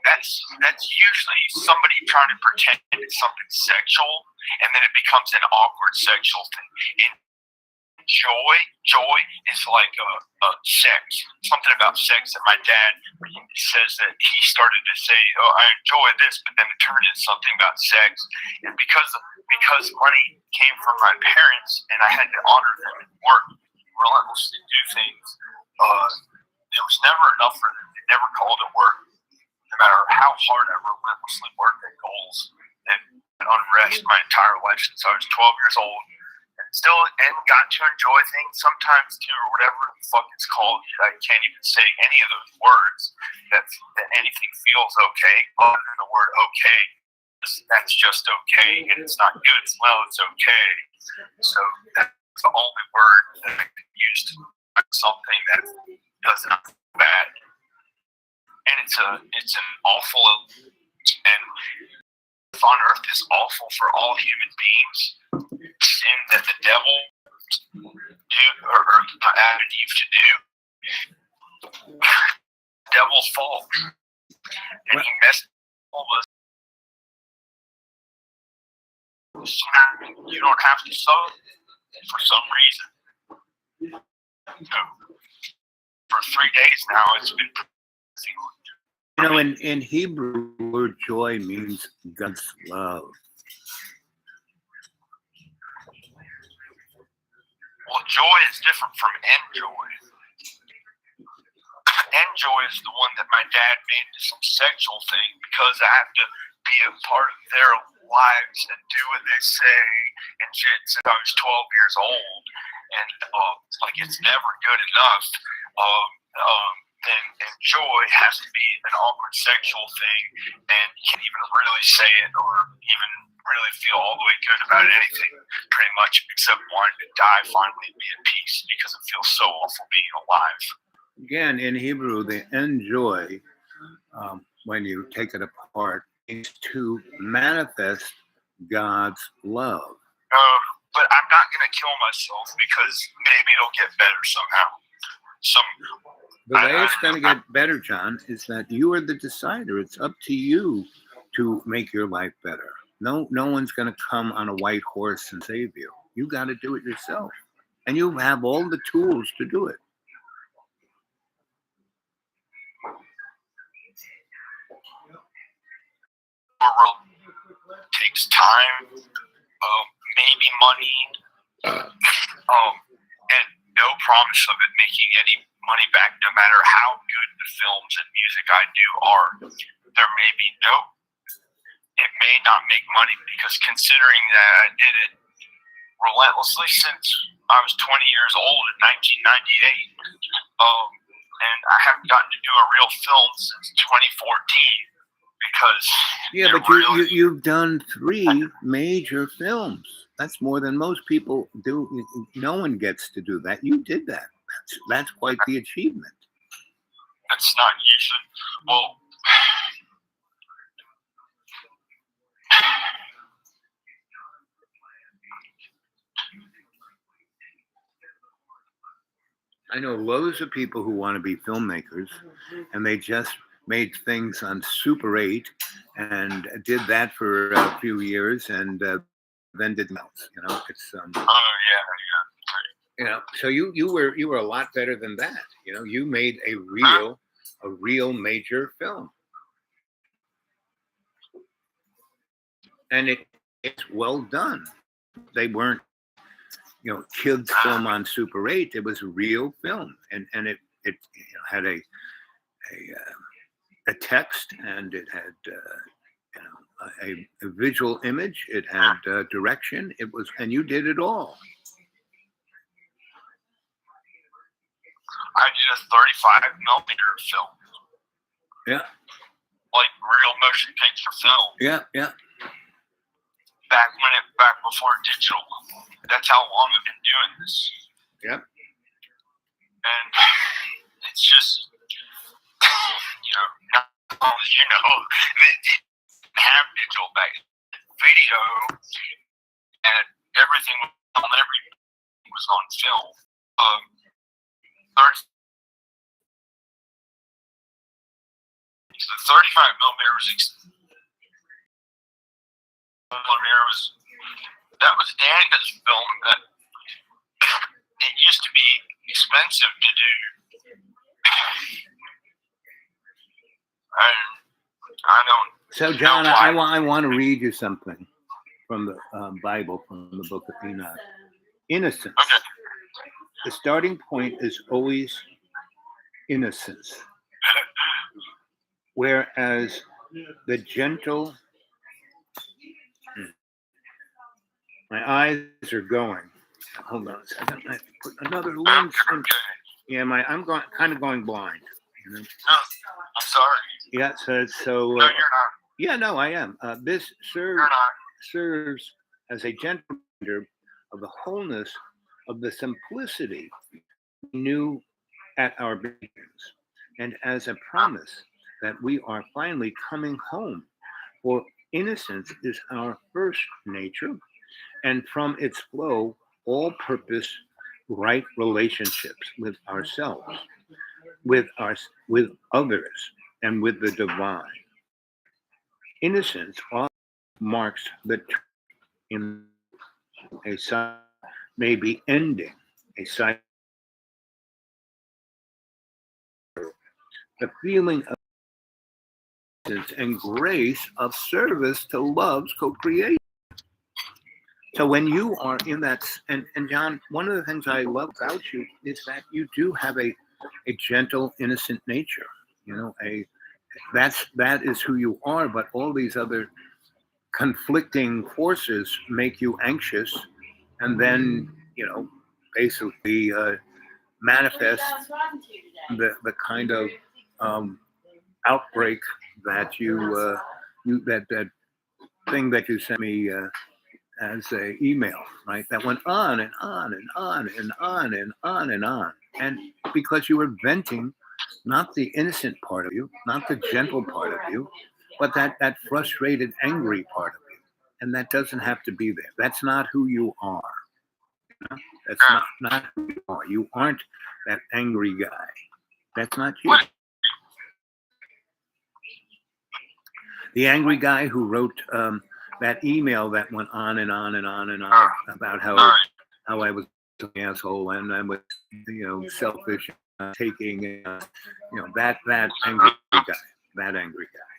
that's usually somebody trying to pretend it's something sexual, and then it becomes an awkward sexual thing. Joy is like a sex. Something about sex that my dad says that he started to say, "Oh, I enjoy this," but then it turned into something about sex. And because money came from my parents, and I had to honor them and work relentlessly to do things, it was never enough for them. They never called it work, no matter how hard I relentlessly worked at goals and unrest my entire life since I was 12 years old. And got to enjoy things sometimes too, or whatever the fuck it's called. I can't even say any of those words. That anything feels okay, other than the word okay. That's just okay, and it's not good. Well, it's okay. So that's the only word that I can use to describe something that does not feel bad. And it's an awful, and on earth is awful for all human beings. Sin that the devil do or Adam and Eve to do. Devil's fault. And he messed all of us. You don't have to sow for some reason. So, for 3 days now, it's been. You know, in Hebrew, the word joy means God's love. Well, joy is different from enjoy. Enjoy is the one that my dad made into some sexual thing because I have to be a part of their lives and do what they say and shit since I was 12 years old. And like it's never good enough. And joy has to be an awkward sexual thing, and you can't even really say it or even really feel all the way good about anything, pretty much, except wanting to die finally and be at peace because it feels so awful being alive. Again, in Hebrew, the enjoy, when you take it apart, is to manifest God's love. But I'm not going to kill myself because maybe it'll get better somehow. The way it's going to get better, John, is that you are the decider. It's up to you to make your life better. No one's going to come on a white horse and save you. You got to do it yourself. And you have all the tools to do it. Takes time, maybe money, and no promise of it making any money back, no matter how good the films and music I do are. It may not make money because considering that I did it relentlessly since I was 20 years old in 1998, and I haven't gotten to do a real film since 2014 because but you've done 3 major films. That's more than most people do. No one gets to do that. You did that. That's quite the achievement. That's not usually. Well, I know loads of people who want to be filmmakers, and they just made things on Super 8 and did that for a few years, and then did else. You know, it's You know, so you were a lot better than that. You know, you made a real major film, and it's well done. They weren't, kids film on Super 8. It was a real film, and it had a text, and it had a visual image. It had direction. It was, and you did it all. I did a 35 millimeter film. Yeah. Like real motion picture film. Yeah, yeah. Back before digital. That's how long I've been doing this. Yep. And it's just, now, they didn't have digital back. Video and everything was on film. 35 millimeter that was Danica's film. That it used to be expensive to do, and I don't. So, John, I want to read you something from the Bible, from the book of Enoch. Innocence. Okay. The starting point is always innocence. Whereas the gentle, my eyes are going. Hold on a second. I have to put another lens in. Yeah, I'm kind of going blind. You know? No, I'm sorry. Yeah, so No, you're not. yeah, no, I am. This You're not. serves as a gentle reminder of the wholeness of the simplicity we knew at our beginnings, and as a promise that we are finally coming home. For innocence is our first nature, and from its flow, all purpose, right relationships with ourselves, with others, and with the divine. Innocence often marks the turn in a cycle, maybe ending a cycle. The feeling of innocence and grace of service to love's co-creation. So when you are in that, and John, one of the things I love about you is that you do have a gentle, innocent nature. You know, that is who you are. But all these other conflicting forces make you anxious, and then basically manifest the kind of outbreak that that thing that you sent me as a email, right? That went on and on and on and on and on and on. And because you were venting not the innocent part of you, not the gentle part of you, but that frustrated, angry part of you. And that doesn't have to be there. That's not who you are. You know? That's not who you are. You aren't that angry guy. That's not you. The angry guy who wrote that email that went on and on and on and on about how I was an asshole and I was selfish, taking that angry guy,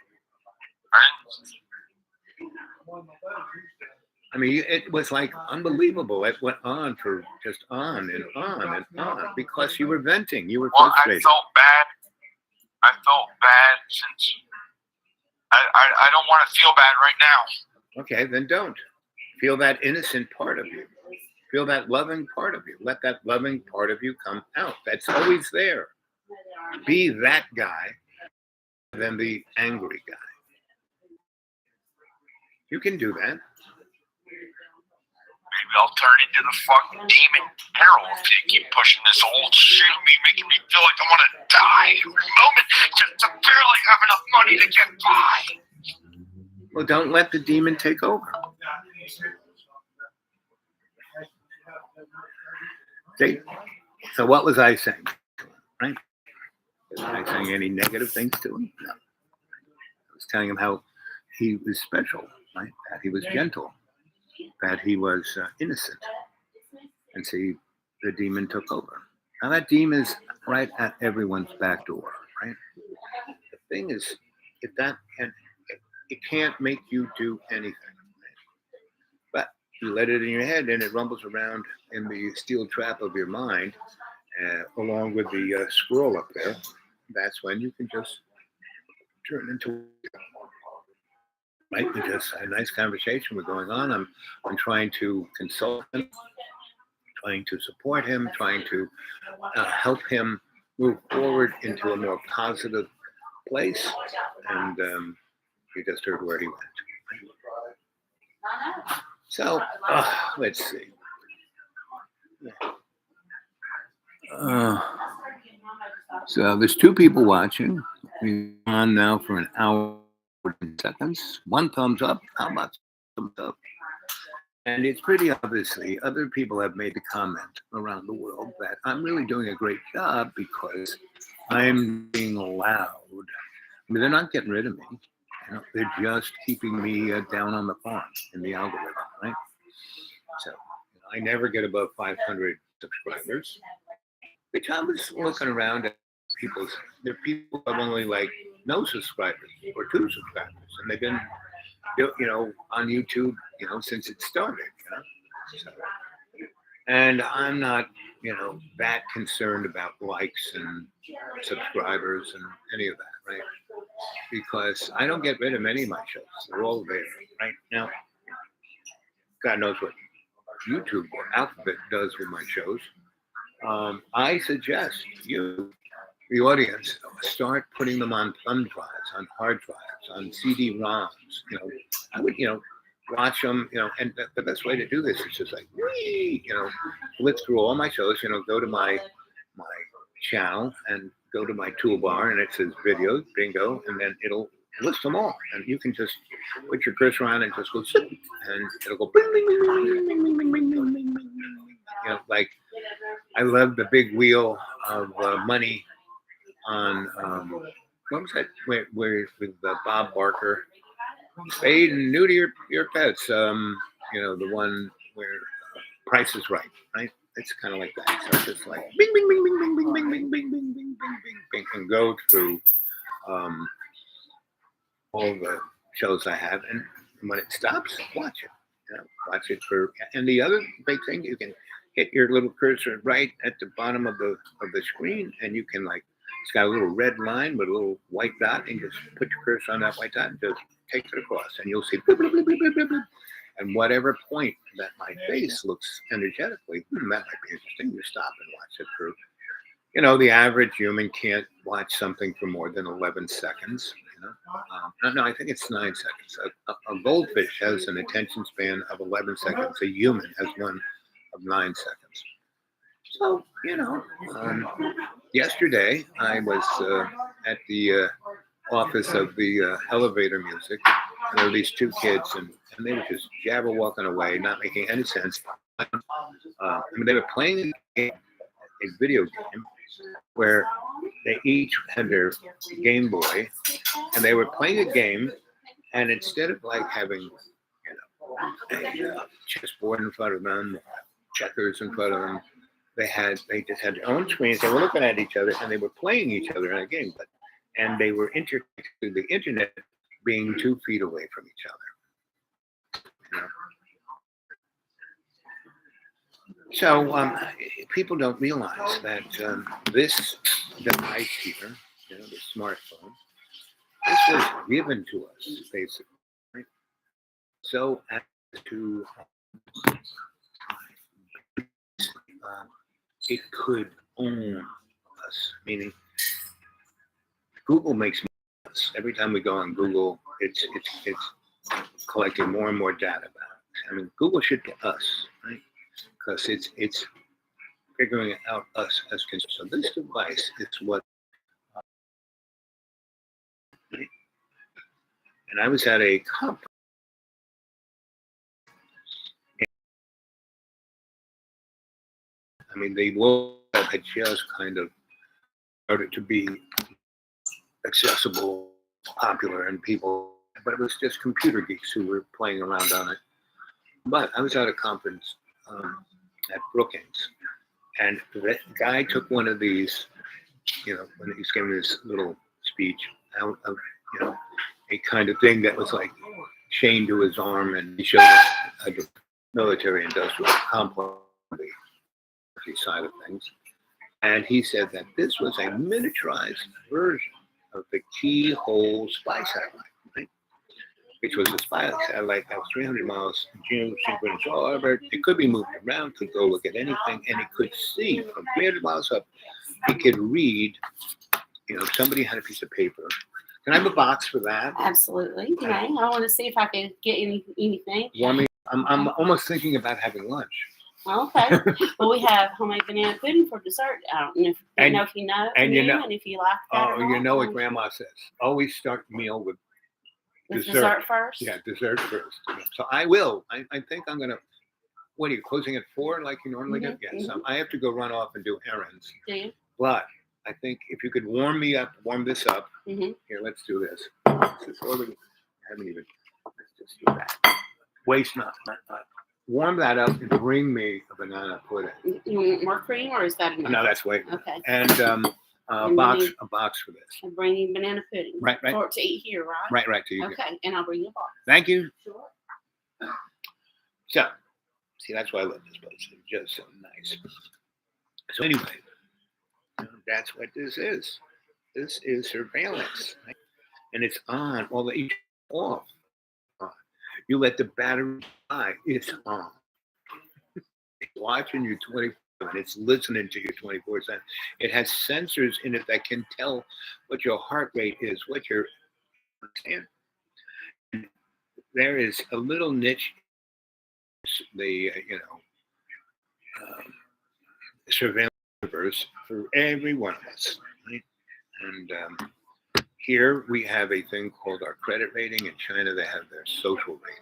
I mean, it was like unbelievable. It went on for just on and on and on because you were venting. You were frustrated. I felt bad since I don't want to feel bad right now. Okay, then don't. Feel that innocent part of you. Feel that loving part of you. Let that loving part of you come out. That's always there. Be that guy than the angry guy. You can do that. Maybe I'll turn into the fucking demon Harold if you keep pushing this old shit at me, making me feel like I want to die every moment just to barely have enough money to get by. Well, don't let the demon take over. See? So what was I saying? Right? Was I saying any negative things to him? No. I was telling him how he was special, right? That he was gentle, that he was innocent. And see, the demon took over. Now that demon is right at everyone's back door, right? The thing is, it can't make you do anything. But you let it in your head and it rumbles around in the steel trap of your mind, along with the squirrel up there. That's when you can just turn into right? We just had a nice conversation. We're going on. I'm trying to consult him, trying to support him, trying to help him move forward into a more positive place. And you just heard where he went. So let's see. So there's 2 people watching. We're on now for an hour and seconds. 1 thumbs up. How about thumbs up? And it's pretty obviously other people have made the comment around the world that I'm really doing a great job because I'm being allowed. I mean, they're not getting rid of me. You know, they're just keeping me down on the farm in the algorithm, right? So I never get above 500 subscribers. Which I was looking around at there are people who have only like no subscribers or 2 subscribers, and they've been, on YouTube, since it started. So, and I'm not, that concerned about likes and subscribers and any of that, right? Because I don't get rid of any of my shows; they're all there, right? Now, God knows what YouTube or Alphabet does with my shows. I suggest you, the audience, start putting them on thumb drives, on hard drives, on CD-ROMs. I would, watch them, and the best way to do this is just like, flip through all my shows, go to my channel and go to my toolbar and it says videos, bingo, and then it'll list them all. And you can just put your cursor on and just go, zip, and it'll go, bing, bing, bing, bing, bing, bing, bing, bing, bing, bing, bing. Like, I love the big wheel of money on, what was that? Where with Bob Barker, spayed and new to your pets. The one where Price is Right, right? It's kind of like that. So it's just like bing, bing, bing, bing, bing, bing, bing, bing, bing, bing, bing, bing, bing, and go through all the shows I have, and when it stops, watch it. Watch it and the other big thing, you can hit your little cursor right at the bottom of the screen, and you can it's got a little red line with a little white dot, and just put your cursor on that white dot and just take it across, and you'll see blip, blip, blip, blip, blip, blip, blip. And whatever point that my face looks energetically, that might be interesting. You stop and watch it through. The average human can't watch something for more than 11 seconds. No, I think it's 9 seconds. A goldfish has an attention span of 11 seconds. A human has one of 9 seconds. So, yesterday I was at the office of the elevator music. And there were these 2 kids, and they were just jabber-walking away, not making any sense. They were playing a video game where they each had their Game Boy, and they were playing a game, and instead of having a chessboard in front of them, checkers in front of them, they just had their own screens. They were looking at each other, and they were playing each other in a game, and they were interconnected to the internet, being 2 feet away from each other. So people don't realize that this device here, the smartphone, this was given to us, basically, right? So as to it could own us, meaning Google makes us. Every time we go on Google, it's collecting more and more data about it. I mean, Google should get us, right? Because it's figuring out us as consumers. So this device is what. And I was at a conference. I mean, the world had just kind of started to be accessible, popular, and people, but it was just computer geeks who were playing around on it. But I was at a conference at Brookings, and the guy took one of these, when he was giving this little speech out of, a kind of thing that was like chained to his arm, and he showed us the military-industrial complex side of things. And he said that this was a miniaturized version of the Keyhole spy satellite, right? which was a satellite that was 300 miles geosynchronous orbit. It could be moved around, could go look at anything, and it could see from 300 miles up. It could read, if somebody had a piece of paper. Can I have a box for that? Absolutely. Okay. I want to see if I can get anything. I'm almost thinking about having lunch. Okay. Well, we have homemade banana pudding for dessert. I don't know if you know. And if you like that. Oh, you know what Grandma says. Always start the meal with dessert first? Yeah, dessert first. So I will. I think I'm going to. What are you, closing at 4 like you normally do? Yes. So I have to go run off and do errands. Do you? But I think if you could warm this up. Here, let's do this. This is already, I haven't even, let's just do that. Waste not. Warm that up and bring me a banana pudding. You want more cream or is that enough? No, that's way. Okay. And a box for this. I'll bring you banana pudding. Right. For to eat here, right? Right to you. Okay, and I'll bring you a box. Thank you. Sure. So, see, that's why I love this place. It's just so nice. So anyway, that's what this is. This is surveillance. Right? And it's on. Well, it's off. You let the battery die. It's on. It's watching you 24/7. It's listening to you 24/7. It has sensors in it that can tell what your heart rate is, what your there is a little niche. The surveillance universe for every one of us, right? And here we have a thing called our credit rating. In China, they have their social rating.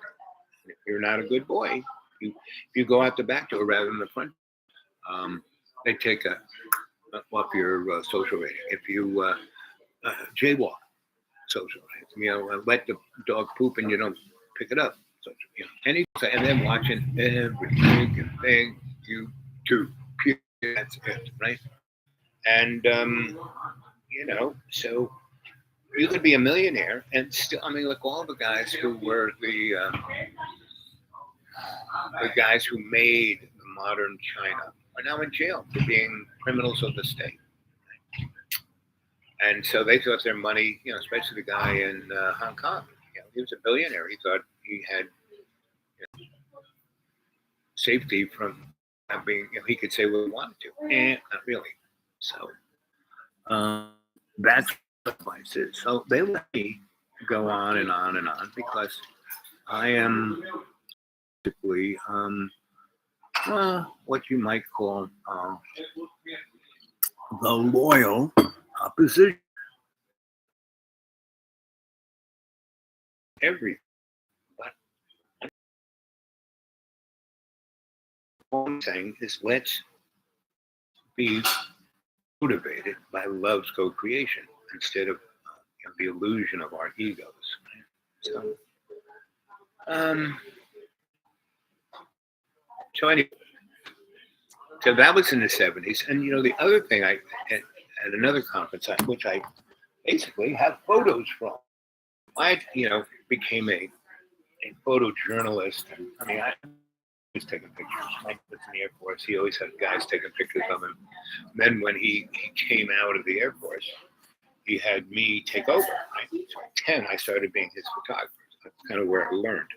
And if you're not a good boy, if you go out the back door rather than the front, they take off your social rating. If you jaywalk, social rating. Let the dog poop and you don't pick it up. So, and then watching every freaking thing you do. That's it, right? And so you could be a millionaire and still. I mean, look, all the guys who were the guys who made the modern China are now in jail for being criminals of the state. And so they thought their money, especially the guy in Hong Kong, he was a billionaire. He thought he had safety from being, he could say what he wanted to. And not really. So that's what the place is. So they let me go on and on and on because I am basically what you might call the loyal opposition. Everything. But one thing is let's be motivated by love's co-creation instead of the illusion of our egos. Right? So anyway, so that was in the 70s. And the other thing I at another conference, which I basically have photos from. I became a photojournalist, and I was taking pictures. Mike was in the Air Force. He always had guys taking pictures of him. And then when he came out of the Air Force, he had me take over. Right? So at 10, I started being his photographer. That's kind of where I learned.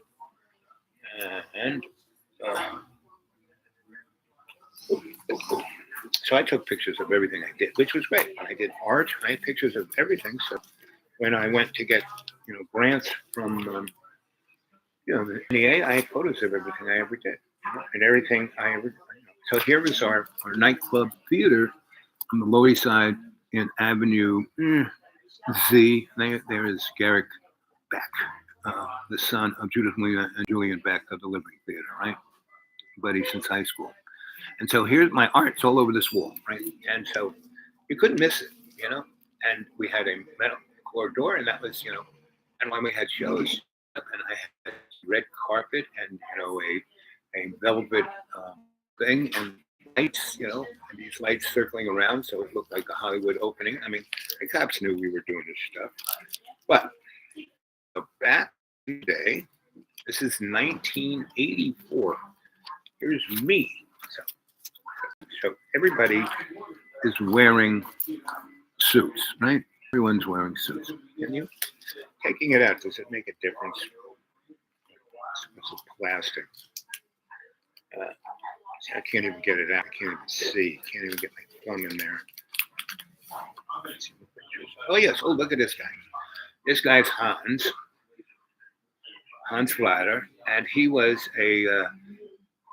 So I took pictures of everything I did, which was great. When I did art, I had pictures of everything. So when I went to get, grants from, the NEA, I had photos of everything I ever did and everything I ever. So here was our nightclub theater on the Lower East Side in Avenue Z. There is Garrick Beck, the son of Judith Molina and Julian Beck of the Liberty Theater, right? Buddy since high school. And so here's my art. It's all over this wall, right? And so you couldn't miss it, And we had a metal corridor, and that was, and when we had shows, and I had red carpet and, a velvet thing and lights, and these lights circling around, so it looked like a Hollywood opening. I mean, the cops knew we were doing this stuff. But back in the day, this is 1984. Here's me. So everybody is wearing suits, right? Everyone's wearing suits. And taking it out, does it make a difference? bottles of plastic. I can't even get it out. I can't even see. Can't even get my thumb in there. Oh yes. Oh, look at this guy. This guy's Hans Flatter, and he was a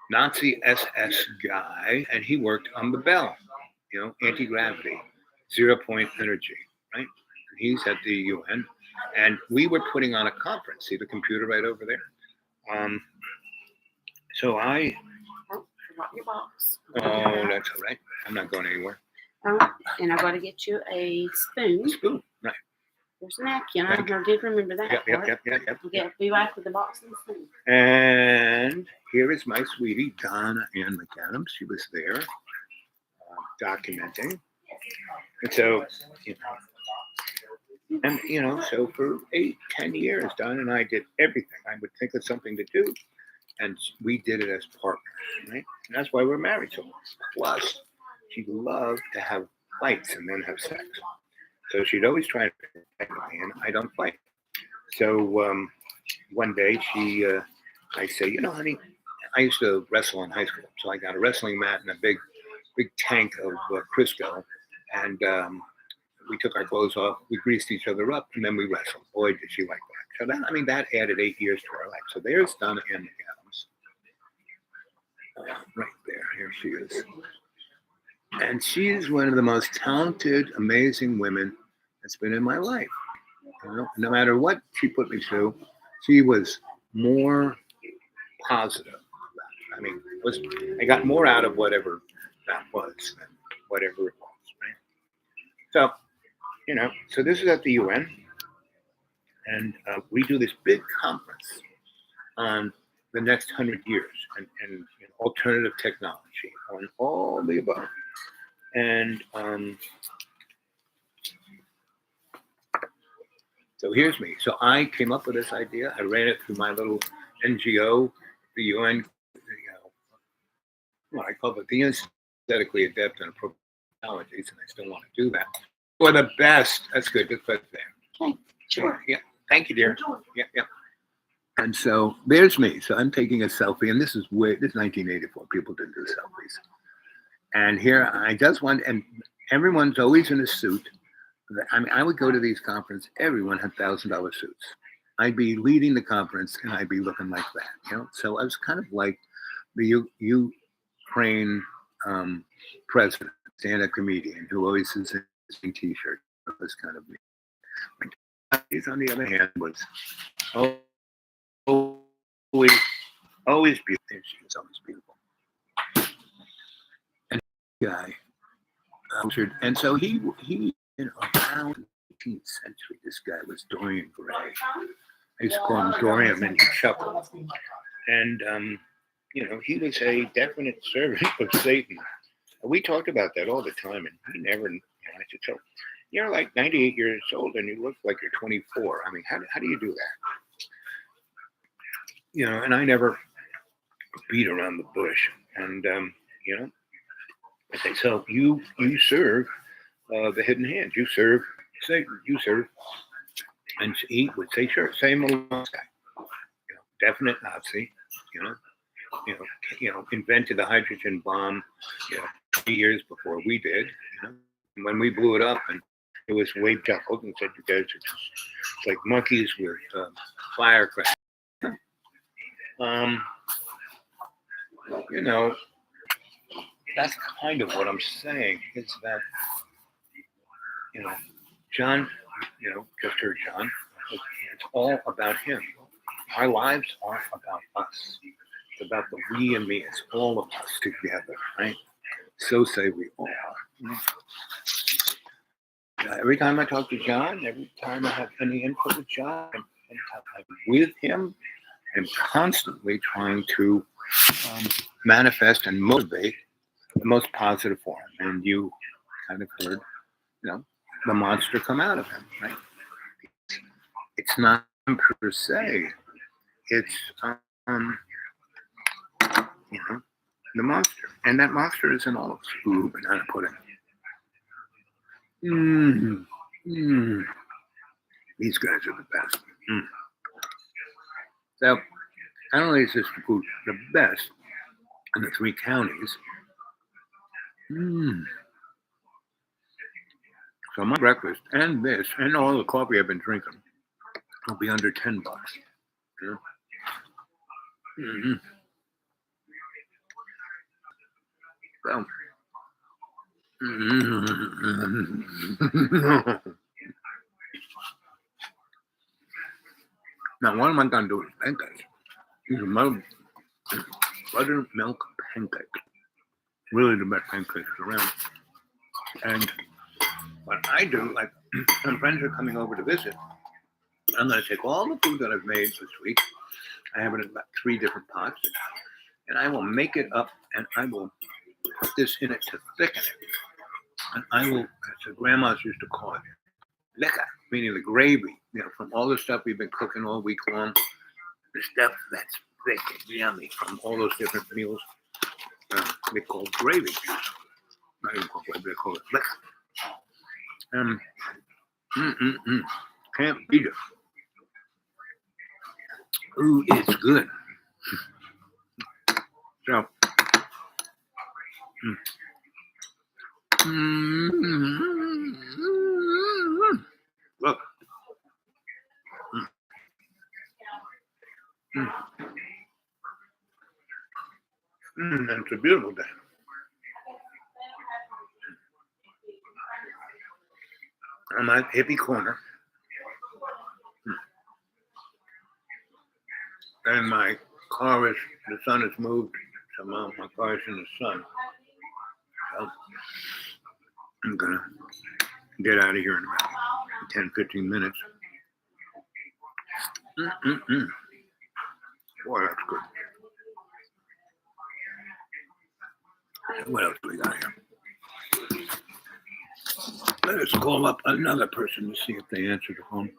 Nazi SS guy, and he worked on the Bell, anti-gravity, 0-point energy, right? And he's at the UN, and we were putting on a conference. See the computer right over there? So I. Oh, forgot your box. Oh, that's all right. I'm not going anywhere. And I got to get you a spoon. Spoon, right? There's a napkin. I did remember that. Yep. Okay, be back with the box and the spoon. And here is my sweetie, Donna Ann McAdams. She was there documenting. And so, so for 8-10 years, Donna and I did everything. I would think of something to do, and we did it as partners, right? And that's why we're married so much. Plus, she loved to have fights and then have sex. So she'd always try to protect me, and I don't fight. So one day I say, honey, I used to wrestle in high school. So I got a wrestling mat and a big tank of Crisco. And we took our clothes off, we greased each other up, and then we wrestled. Boy, did she like that. So that added 8 years to our life. So there's Donna Ann McAdams. Right there, here she is. And she's one of the most talented, amazing women that's been in my life. No matter what she put me through, she was more positive. I got more out of whatever that was than whatever it was, right? So, so this is at the UN, and we do this big conference on the next 100 years and alternative technology on all the above. And so here's me. So I came up with this idea. I ran it through my little NGO, the UN. I call it the Aesthetically Adept and Appropriate Technologies, and I still want to do that. For the best. That's good. Just put it there. Okay, sure. Yeah. Thank you, dear. Yeah. And so there's me. So I'm taking a selfie, and this is 1984. People didn't do selfies. And here I just want, and everyone's always in a suit. I would go to these conferences. Everyone had $1,000 suits. I'd be leading the conference, and I'd be looking like that. So I was kind of like the Ukraine president, stand-up comedian who always is in a T-shirt. That was kind of me. He's on the other hand was always beautiful. She was always beautiful. And guy, and so he around the 18th century, this guy was Dorian Gray. I used to call him Dorian, and he chuckled. And he was a definite servant of Satan. We talked about that all the time, and he never. I said, so you're like 98 years old, and you look like you're 24. How do you do that? And I never beat around the bush. And I say, so you serve the hidden hand. You serve Satan. You serve. And he would say, sure, same old guy. Definite Nazi. Invented the hydrogen bomb, 3 years before we did. When we blew it up, and it was Wade chuckled and said, "You guys are just like monkeys with firecrackers." That's kind of what I'm saying. Is that John, just heard John. It's all about him. Our lives aren't about us. It's about the we and me. It's all of us together, right? So say we all. Every time I talk to John, every time I have any input with John, I'm with him, I'm constantly trying to manifest and motivate the most positive form. And you kind of heard, the monster come out of him, right? It's not per se. It's the monster, and that monster is in all of us. Ooh, banana pudding. These guys are the best. So not only is this food the best in the 3 counties, so my breakfast and this and all the coffee I've been drinking will be under $10. Yeah. So, now, what am I going to do with pancakes? These are buttermilk pancakes. Really the best pancakes around. And what I do, like, some friends are coming over to visit. I'm going to take all the food that I've made this week. I have it in about 3 different pots. And I will make it up and I will put this in it to thicken it. And I will, as the grandmas used to call it, leca, meaning the gravy, from all the stuff we've been cooking all week long. The stuff that's thick and yummy from all those different meals. They call gravy. Not even called gravy, they call it leca. Can't beat it. Ooh, it's good. So, look. It's a beautiful day. I'm at Hippie Corner. And my car is, the sun has moved. So my car is in the sun. So I'm going to get out of here in about 10, 15 minutes. Boy, that's good. What else do we got here? Let us call up another person to see if they answer the phone.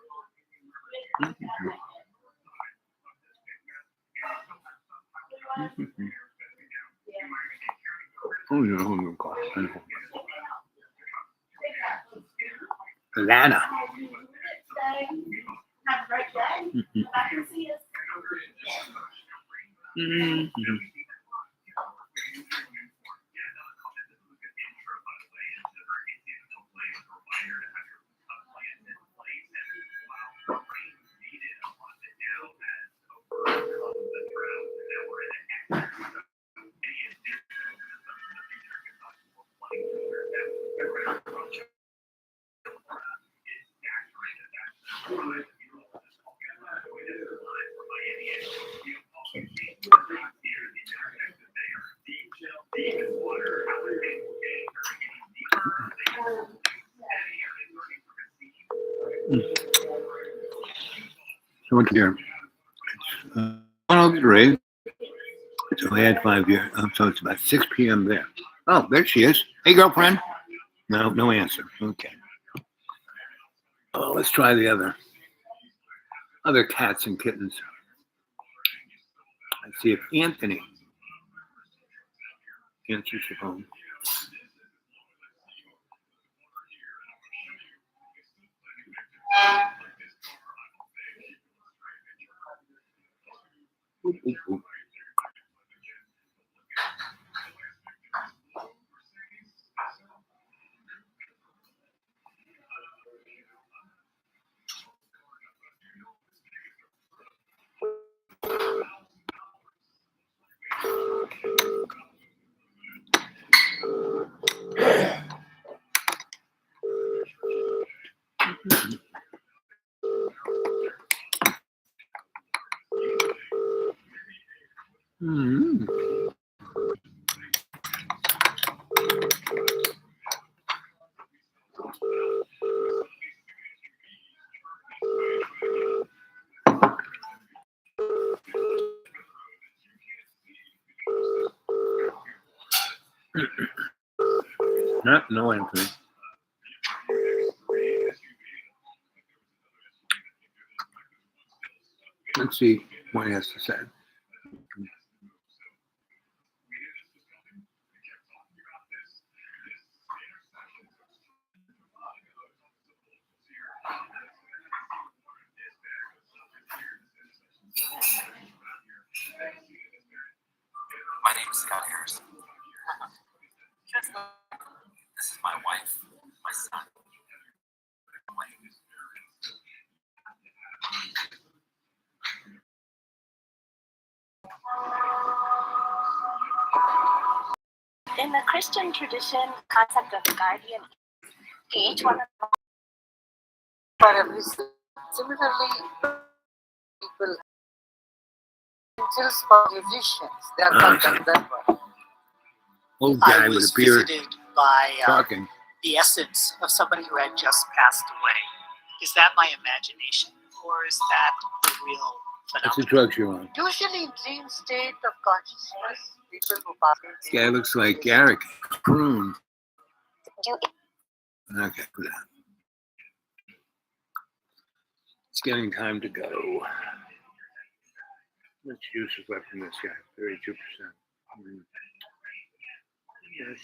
Oh, yeah, who you call? Lana. Have a great day. I can see us. So what's here? It's 103. So we had 5 years. So it's about 6 p.m. there. Oh, there she is. Hey, girlfriend. No answer. Okay. Oh, let's try the other cats and kittens. Let's see if Anthony answers the phone. Oop, oop, oop. No Anthony. Let's see what he has to say. Scott Harrison. This is my wife, my son. In the Christian tradition, concept of guardian each one of them for every sin. Similarly, people angels for musicians, they are called Gandharva. Old guy I with was a beard visited by talking. the essence of somebody who had just passed away. Is that my imagination, or is that the real What's the phenomenon? drugs you're on? Usually in dream state of consciousness, people who pass away. This guy looks like Garrick Croon. do Okay, good. It's getting time to go. Much juice is left from this guy? 32%. Yes.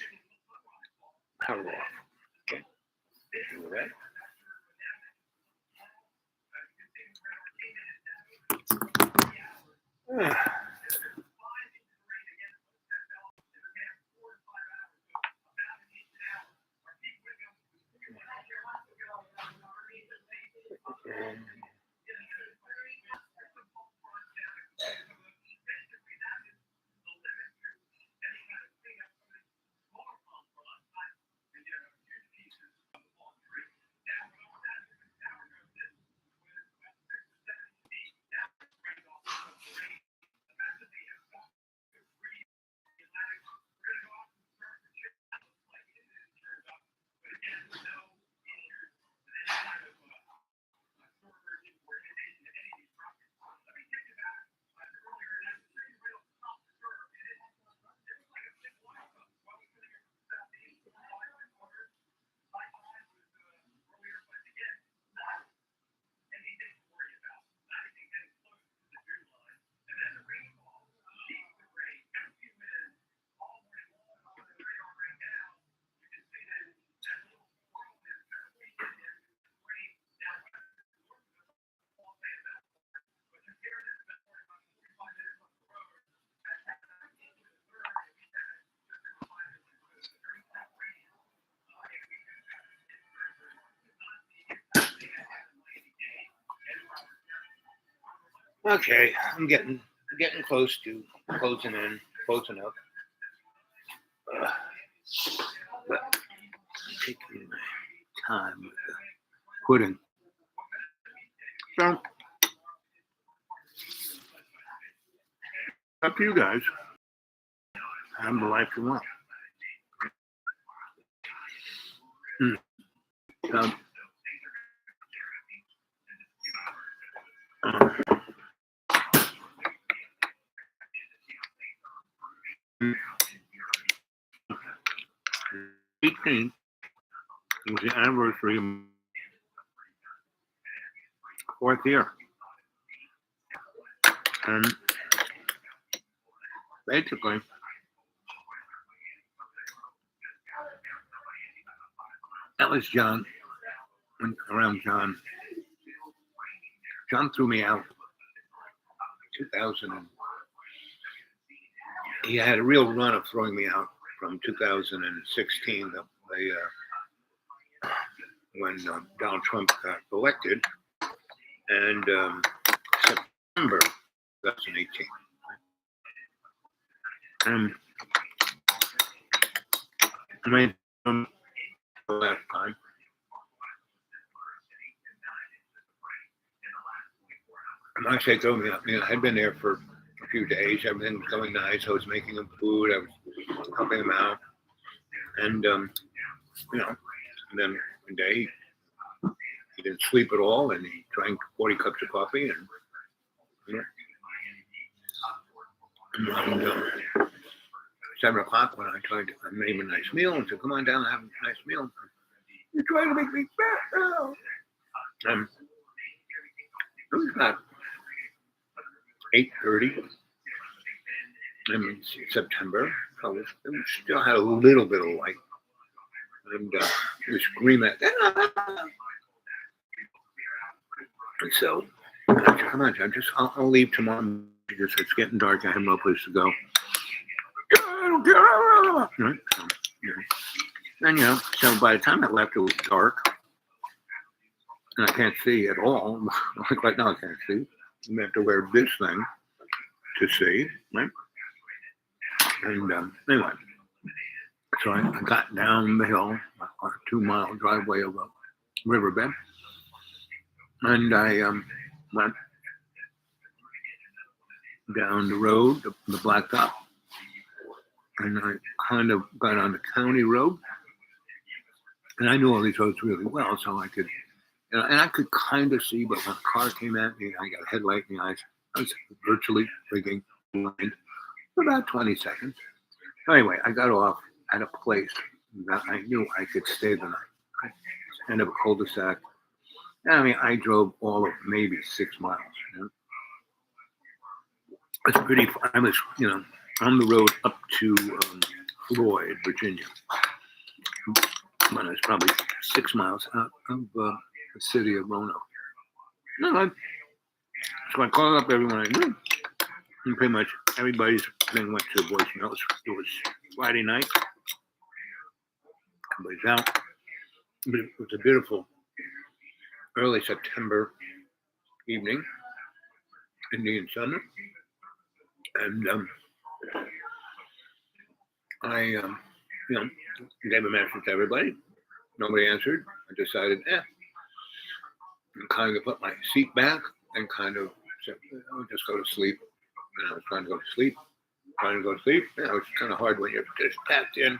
Power off. Okay. Do that. Okay, I'm getting close to closing up. But taking my time with the pudding. So, up to you guys. Have the life you want. So, um, 18th was the anniversary of my 4th year. And basically, that was John, around John. John threw me out 2000. He had a real run of throwing me out from 2016, when Donald Trump got elected, and September 2018. And I made him the last time. And I say throw me out. I had been there for a few days. Everything was going nice. I was making him food. I was helping him out. And, and then one day he didn't sleep at all, and he drank 40 cups of coffee. And 7 o'clock when I made him a nice meal and said, come on down and have a nice meal. You're trying to make me fat now. It was about 8:30 in September. So it still had a little bit of light. And he was screaming at And so I said, come on, John, I'll leave tomorrow because it's getting dark. I have no place to go. don't care. Right? And, so by the time I left, it was dark. And I can't see at all. Like right now, I can't see. I have to wear this thing to see, right? And anyway, so I got down the hill, a 2-mile driveway of a riverbed, and I went down the road, the blacktop, and I kind of got on the county road, and I knew all these roads really well, so I could, and I could kind of see, but when a car came at me, I got a headlight in the eyes. I was virtually rigging blind for about 20 seconds. Anyway, I got off at a place that I knew I could stay the night. End of a cul-de-sac. I mean, I drove all of maybe 6 miles. It's pretty. I was, on the road up to Floyd, Virginia. When I was probably 6 miles out of the city of Roanoke. So I called up everyone I knew. And pretty much everybody's thing went to voicemail. It was Friday night. Everybody's out. But it was a beautiful early September evening, Indian summer. And I, gave a message to everybody. Nobody answered. I decided, kind of put my seat back and kind of said, I'll just go to sleep. And I was trying to go to sleep. Yeah, it was kind of hard when you're just packed in.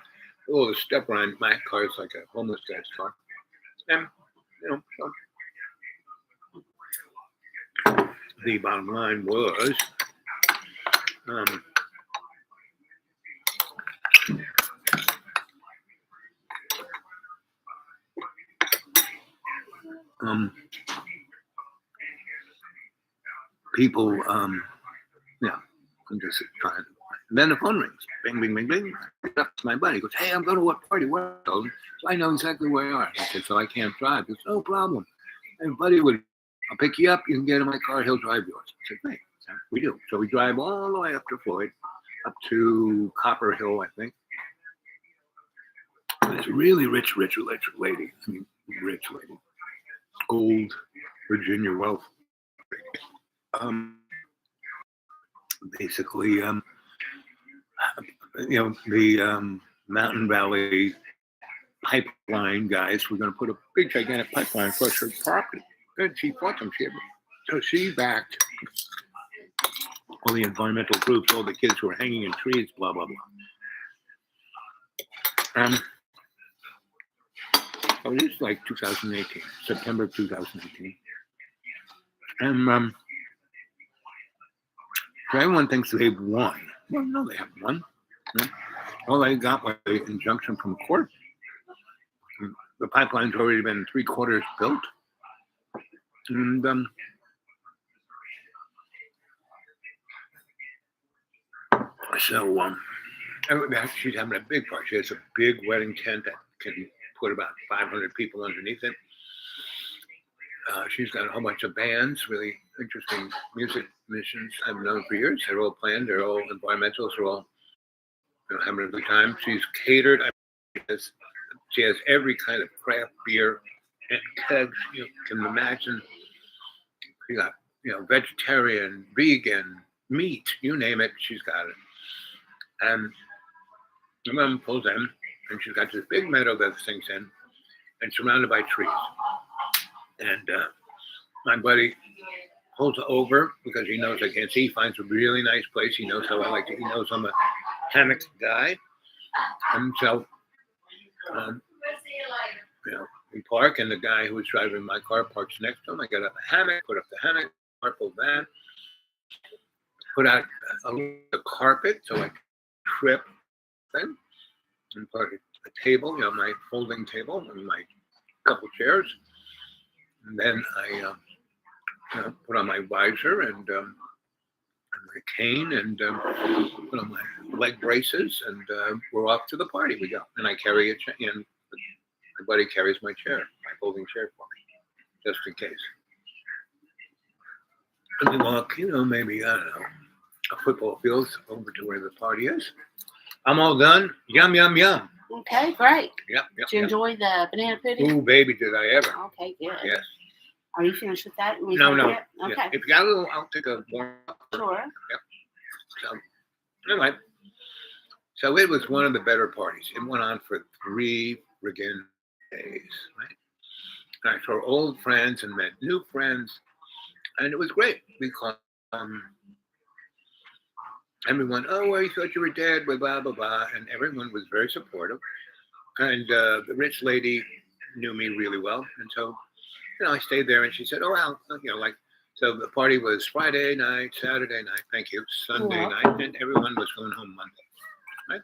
Oh, the step around my car is like a homeless guy's car. And, so the bottom line was, people, I'm just trying. And then the phone rings. Bing, bing, bing, bing. That's my buddy. He goes, hey, I'm going to what party? Where? So I know exactly where you are. I said, so I can't drive. He goes, no problem. And buddy I'll pick you up. You can get in my car. He'll drive yours. I said, great. So we do. So we drive all the way up to Floyd, up to Copper Hill, I think. This really rich lady. I mean, rich lady. Old Virginia wealth. Basically, the Mountain Valley pipeline guys were going to put a big, gigantic pipeline across her property. And she fought them. So she backed all the environmental groups, all the kids who were hanging in trees, blah, blah, blah. This is like 2018, September of 2018. And so everyone thinks they've won. Well, no, they haven't won. All they got was an injunction from court. The pipeline's already been 3/4 built. And so she's having a big party. She has a big wedding tent that can put about 500 people underneath it. She's got a whole bunch of bands, really interesting musicians I've known for years. They're all planned. They're all environmentalists. They're all having a good time. She's catered. She has every kind of craft beer and kegs you can imagine. She got vegetarian, vegan, meat, you name it, she's got it. And the mom pulls in, and she's got this big meadow that this thing's in, and surrounded by trees. And my buddy pulls over because he knows I can't see. He finds a really nice place. He knows how I like it. He knows I'm a hammock guy. And so, we park, and the guy who was driving my car parks next to him. I got up a hammock, put up the hammock, pulled that, put out a carpet so I could trip then, and put a table, my folding table, and my couple chairs. And then I put on my visor and my cane and put on my leg braces, and we're off to the party. We go, and I carry and my buddy carries my chair, my folding chair for me, just in case. And we walk, maybe, I don't know, a football field over to where the party is. I'm all done. Yum, yum, yum. Okay, great. Yep, yep, Did you yep. enjoy the banana pudding? Ooh, baby, did I ever. Okay, good. Yes. Are you finished with that? We No, take no. it? Okay, Yeah. If you got a little, I'll take a more. sure. So, anyway. So it was one of the better parties. It went on for 3 friggin' days, right? And I saw old friends and met new friends. And it was great because everyone, oh, well, you thought you were dead, blah, blah, blah, blah. And everyone was very supportive. And the rich lady knew me really well. And so, I stayed there and she said, oh, well, like, so the party was Friday night, Saturday night, thank you, Sunday night, and everyone was going home Monday, right?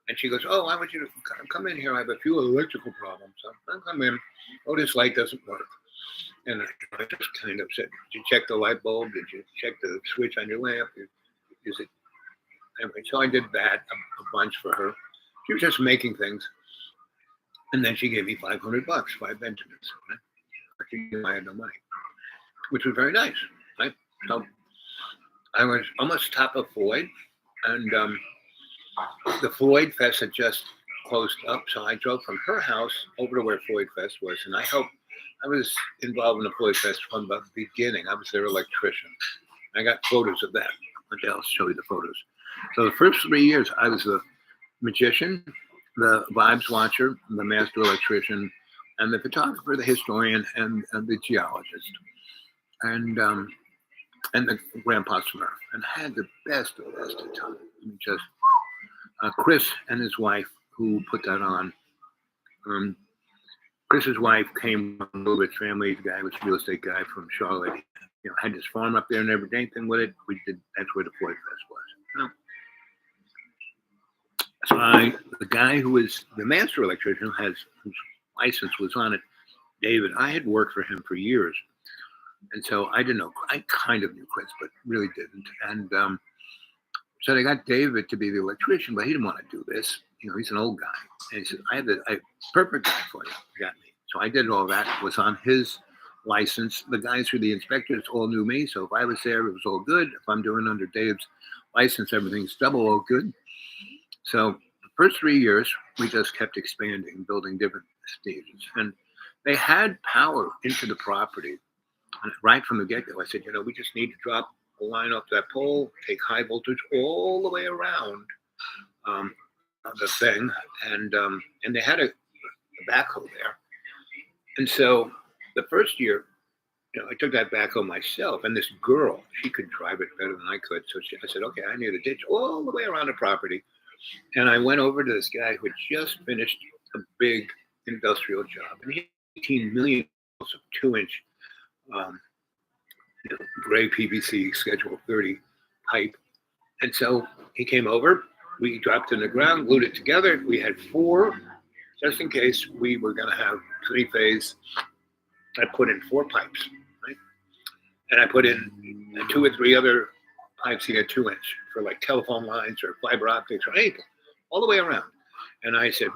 And she goes, oh, I want you to come in here. I have a few electrical problems. So I come in. Oh, this light doesn't work. And I just kind of said, did you check the light bulb? Did you check the switch on your lamp? Is it? Anyway, so I did that a bunch for her. She was just making things. And then she gave me $500, 5 Benjamins. Right? I had no money, which was very nice. Right? So I was almost top of Floyd. And the Floyd Fest had just closed up. So I drove from her house over to where Floyd Fest was. And I was involved in the Floyd Fest from the beginning. I was their electrician. I got photos of that. I'll show you the photos. So the first 3 years, I was the magician, the vibes watcher, the master electrician, and the photographer, the historian, and the geologist, and the grandpa Smurf, and had the best of time. I mean, just Chris and his wife who put that on. Chris's wife came from Lubitz family. The guy was a real estate guy from Charlotte. Had this farm up there and never did anything with it. That's where the Floyd Fest was. So the guy who was the master electrician, whose license was on it, David, I had worked for him for years. And so I didn't know, I kind of knew Chris, but really didn't. And so they got David to be the electrician, but he didn't want to do this. He's an old guy. And he said, I have the perfect guy for you. You got me. So I did all that. It was on his license. The guys who were the inspectors all knew me. So if I was there, it was all good. If I'm doing under Dave's license, everything's double all good. So the first 3 years, we just kept expanding, building different stages. And they had power into the property. And right from the get-go, I said, we just need to drop a line off that pole, take high voltage all the way around the thing. And they had a backhoe there. And so the first year, I took that backhoe myself, and this girl, she could drive it better than I could. So I said, okay, I need a ditch all the way around the property. And I went over to this guy who had just finished a big industrial job, and he had 18 million of 2-inch gray PVC Schedule 30 pipe. And so he came over, we dropped it in the ground, glued it together. We had 4, just in case we were going to have 3-phase. I put in 4 pipes, right? And I put in 2 or 3 other pipes here, 2-inch, for like telephone lines or fiber optics or anything, all the way around. And I said,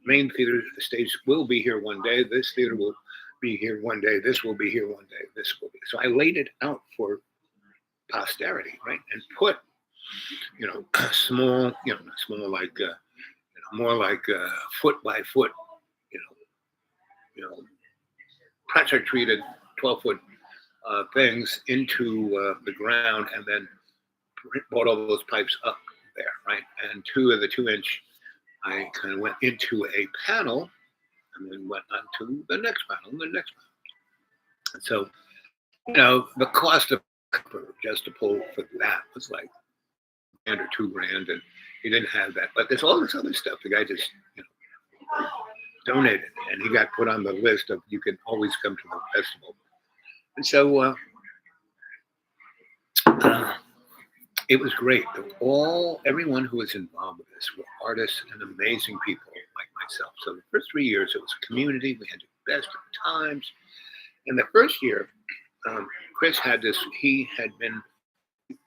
main theater stage will be here one day. This theater will be here one day. This will be here one day. This will be. So I laid it out for posterity, right? And put, small, small like, more like foot by foot, pressure treated 12-foot things into the ground, and then brought all those pipes up there, right? And 2 of the 2-inch, I kind of went into a panel, and then went on to the next panel and the next panel. And so, the cost of copper just to pull for that was like $1,000 or $2,000, and he didn't have that. But there's all this other stuff. The guy just, donated, and he got put on the list of you can always come to the festival. And so it was great. Everyone who was involved with this were artists and amazing people like myself. So the first 3 years, it was a community. We had the best of times. And the first year, Chris had this. He had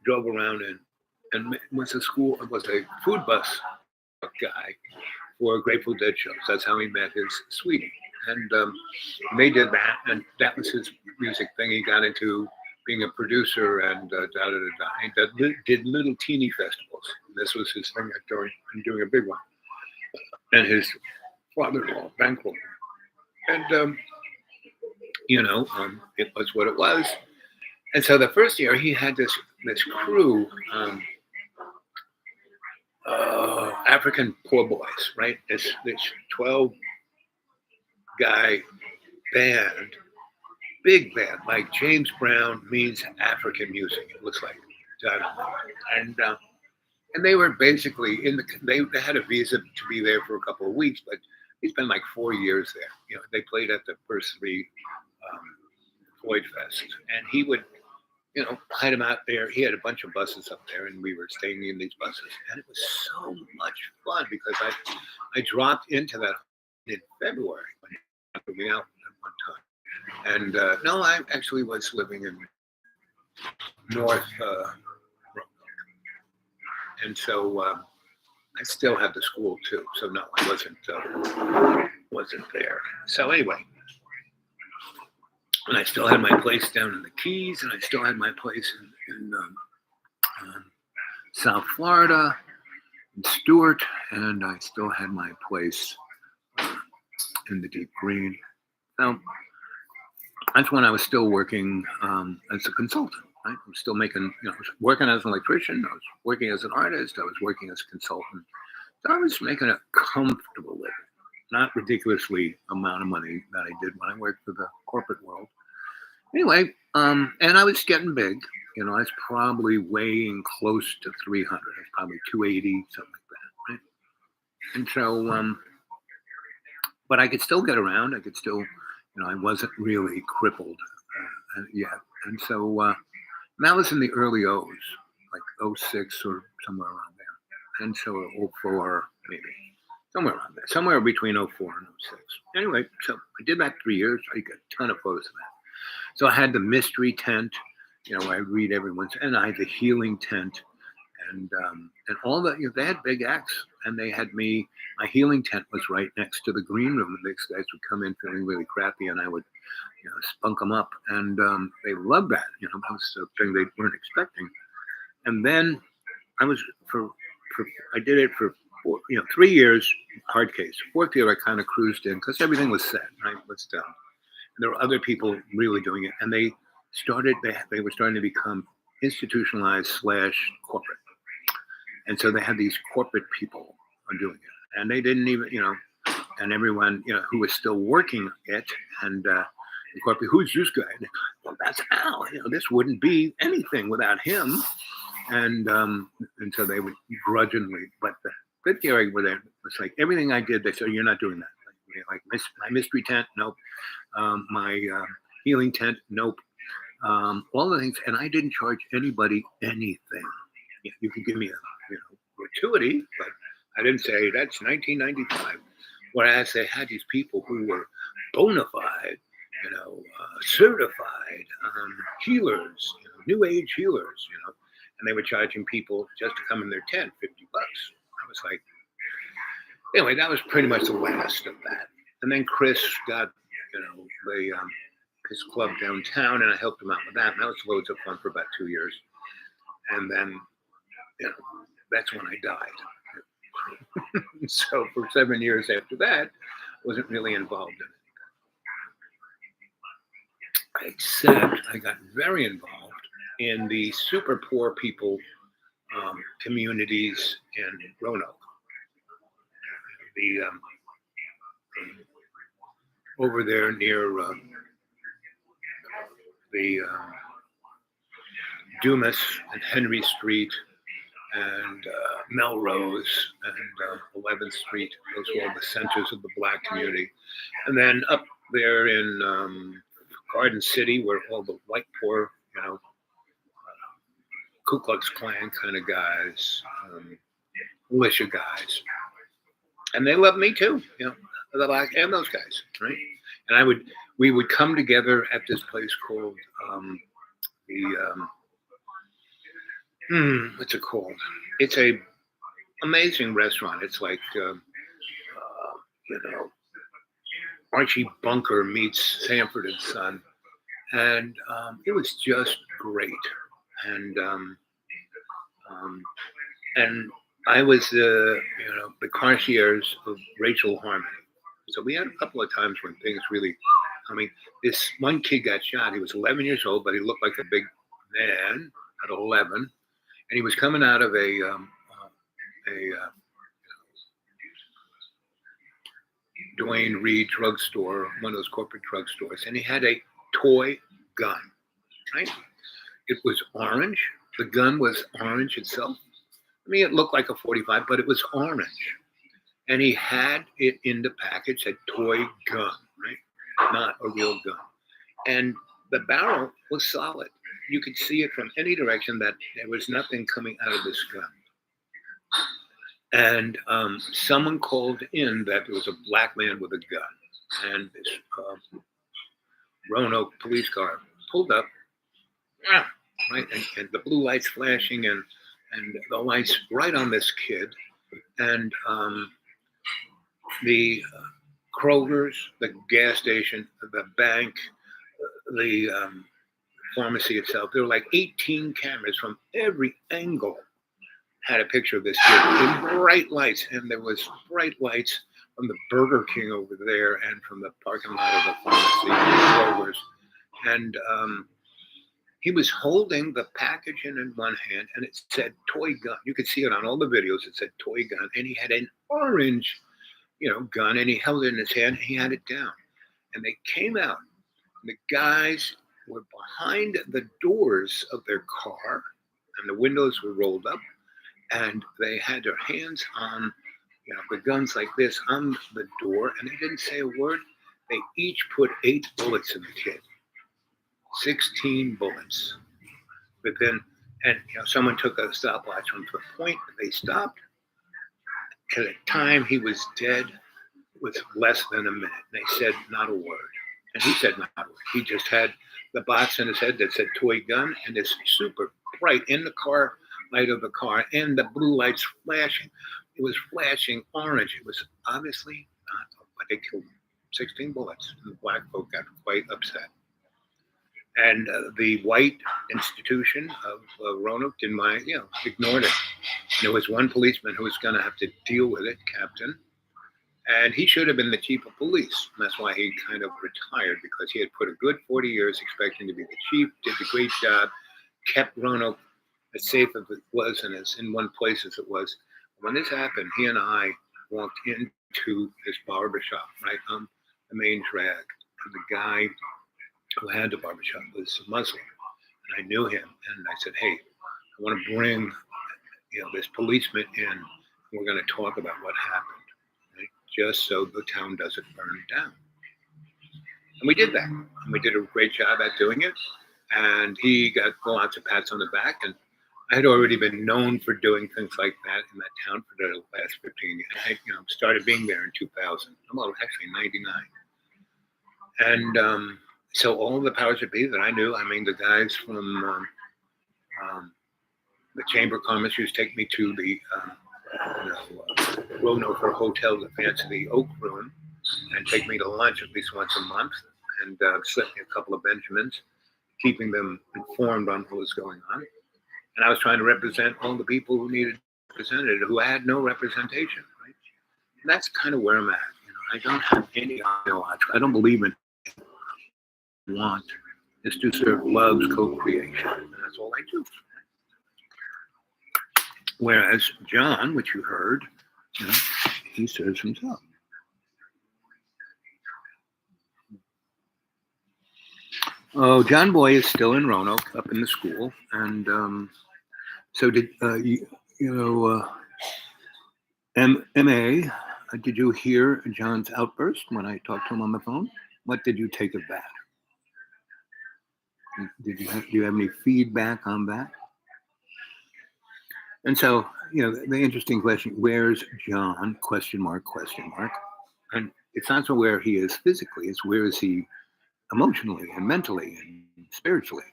drove around and was a food bus guy for Grateful Dead shows. That's how he met his sweetie. And they did that, and that was his music thing. He got into being a producer and He did little teeny festivals. And this was his thing at doing a big one. And his father-in-law bankrolled him. And, it was what it was. And so the first year he had this crew, African poor boys, right? This 12-guy band, big band, like James Brown means African music. It looks like, and they were basically they had a visa to be there for a couple of weeks, but he spent like 4 years there. They played at the first three Floyd Fest, and he would, hide him out there. He had a bunch of buses up there, and we were staying in these buses, and it was so much fun because I dropped into that in February when he put me out at one time, and no, I actually was living in North and so I still had the school too. So no, I wasn't there. So anyway, and I still had my place down in the Keys, and I still had my place in South Florida, in Stewart, and I still had my place in the Deep Green. So that's when I was still working as a consultant. Right? I'm still making, I was working as an electrician, I was working as an artist, I was working as a consultant. So I was making a comfortable living, not ridiculously amount of money that I did when I worked for the corporate world. Anyway, and I was getting big. I was probably weighing close to 300. I was probably 280, something like that. Right? And so, but I could still get around. I could still, I wasn't really crippled yet. And so, that was in the early O's, like 06 or somewhere around there. And so 04, maybe, somewhere around there, somewhere between 04 and 06. Anyway, so I did that 3 years. I got a ton of photos of that. So I had the mystery tent, where I read everyone's, and I had the healing tent, and all that. They had big acts, and they had me. My healing tent was right next to the green room. And these guys would come in feeling really crappy, and I would, spunk them up, and they loved that. That was the thing they weren't expecting. And then I was I did it for 3 years, hard case. Fourth year, I kind of cruised in because everything was set, right? Was done. And there were other people really doing it, and they were starting to become institutionalized / corporate. And so they had these corporate people doing it, and they didn't even, and everyone, who was still working it, and corporate, who's this guy? Well, that's Al. This wouldn't be anything without him. And so they would grudgingly, but the fifth year I was there, it's like everything I did, they said, you're not doing that. Like my mystery tent, nope. My healing tent, nope. All the things, and I didn't charge anybody anything. You can give me a gratuity, but I didn't say that's $19.95. Whereas they had these people who were bona fide, certified healers, new age healers, and they were charging people just to come in their tent $50. I was like, anyway, that was pretty much the last of that. And then Chris got, his club downtown, and I helped him out with that. And that was loads of fun for about 2 years. And then, that's when I died. So for 7 years after that, I wasn't really involved in it. Except I got very involved in the super poor people communities in Roanoke. Over there near the Dumas and Henry Street and Melrose and 11th Street. Those were all the centers of the Black community. And then up there in Garden City, where all the white poor, Ku Klux Klan kind of guys, militia guys. And they loved me too, the Black and those guys, right? And we would come together at this place called what's it called? It's a amazing restaurant. It's like, Archie Bunker meets Sanford and Son, and it was just great. And I was the concierge of Rachel Harmony. So we had a couple of times when things really, this one kid got shot. He was 11 years old, but he looked like a big man at 11. And he was coming out of a Duane Reade drugstore, one of those corporate drugstores, and he had a toy gun, right? It was orange. The gun was orange itself. It looked like a 45, but it was orange. And he had it in the package, a toy gun, right? Not a real gun. And the barrel was solid. You could see it from any direction that there was nothing coming out of this gun. And someone called in that there was a black man with a gun. And this Roanoke police car pulled up, right? And the blue lights flashing and the lights right on this kid. And the Kroger's, the gas station, the bank, the pharmacy itself, there were like 18 cameras from every angle had a picture of this kid in bright lights. And there was bright lights from the Burger King over there and from the parking lot of the pharmacy and Kroger's. And he was holding the package in one hand, and it said toy gun. You could see it on all the videos. It said toy gun, and he had an orange, gun, and he held it in his hand, and he had it down. And they came out, and the guys were behind the doors of their car, and the windows were rolled up, and they had their hands on, the guns like this on the door, and they didn't say a word. They each put 8 bullets in the kid. 16 bullets. But then, someone took a stopwatch from the point that they stopped. At the time he was dead, it was less than a minute. They said not a word. And he said not a word. He just had the box in his head that said toy gun, and this super bright in the car light of the car, and the blue lights flashing. It was flashing orange. It was obviously not, but they killed him. 16 bullets. And the black folk got quite upset. And the white institution of Roanoke didn't mind, ignored it. And there was one policeman who was going to have to deal with it, Captain. And he should have been the chief of police. And that's why he kind of retired, because he had put a good 40 years expecting to be the chief, did a great job, kept Roanoke as safe as it was and as in one place as it was. When this happened, he and I walked into this barbershop right on the main drag. And the guy who had the barbershop was a Muslim, and I knew him. And I said, "Hey, I want to bring, this policeman in. And we're going to talk about what happened, right? Just so the town doesn't burn down." And we did that, and we did a great job at doing it. And he got lots of pats on the back. And I had already been known for doing things like that in that town for the last 15 years. I started being there in 2000. Well, actually 99. And so all the powers that be that I knew, the guys from the Chamber of Commerce used to take me to the Roanoke Hotel, the fancy Oak Room, and take me to lunch at least once a month, and slip me a couple of Benjamins, keeping them informed on what was going on. And I was trying to represent all the people who needed represented, who had no representation, right? And that's kind of where I'm at. I don't have any ideology. I don't believe in want is to serve love's co-creation. And that's all I do. Whereas John, which you heard, he serves himself. Oh, John Boy is still in Roanoke, up in the school, and so did M.A. Did you hear John's outburst when I talked to him on the phone? What did you take of that? Do you have any feedback on that? And so, the interesting question, where's John? Question mark. And it's not so where he is physically, it's where is he emotionally and mentally and spiritually,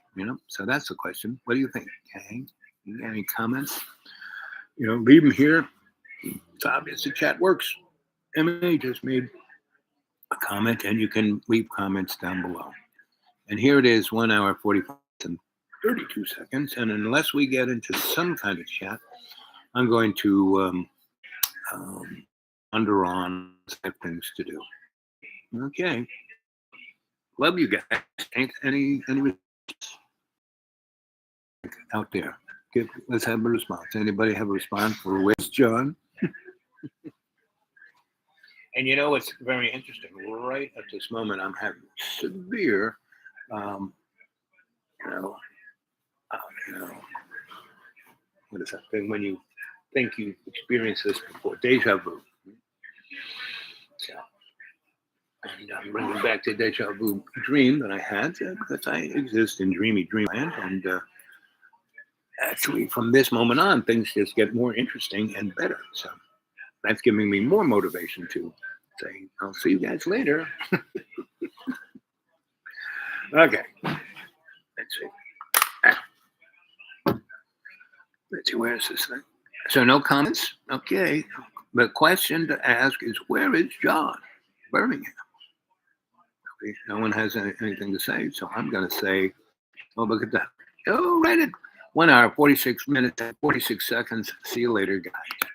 So that's the question. What do you think, gang? You got any comments? Leave them here. It's obvious the chat works. Emily just made a comment, and you can leave comments down below. And here it is, 1 hour, 45 and 32 seconds. And unless we get into some kind of chat, I'm going to wander on. I have things to do. Okay. Love you guys. Any out there? Let's have a response. Anybody have a response for Where's John? And you know, it's very interesting. Right at this moment, I'm having severe, what is that thing when you think you've experienced this before? Deja vu. So, and I'm bringing back the deja vu dream that I had because I exist in dreamy dreamland. And actually, from this moment on, things just get more interesting and better. So that's giving me more motivation to say, I'll see you guys later. Okay. Let's see. Let's see, where's this thing? So no comments? Okay. The question to ask is, where is John? Birmingham. Okay. No one has anything to say, so I'm going to say, oh, look at that. Oh, right at 1 hour, 46 minutes, 46 seconds. See you later, guys.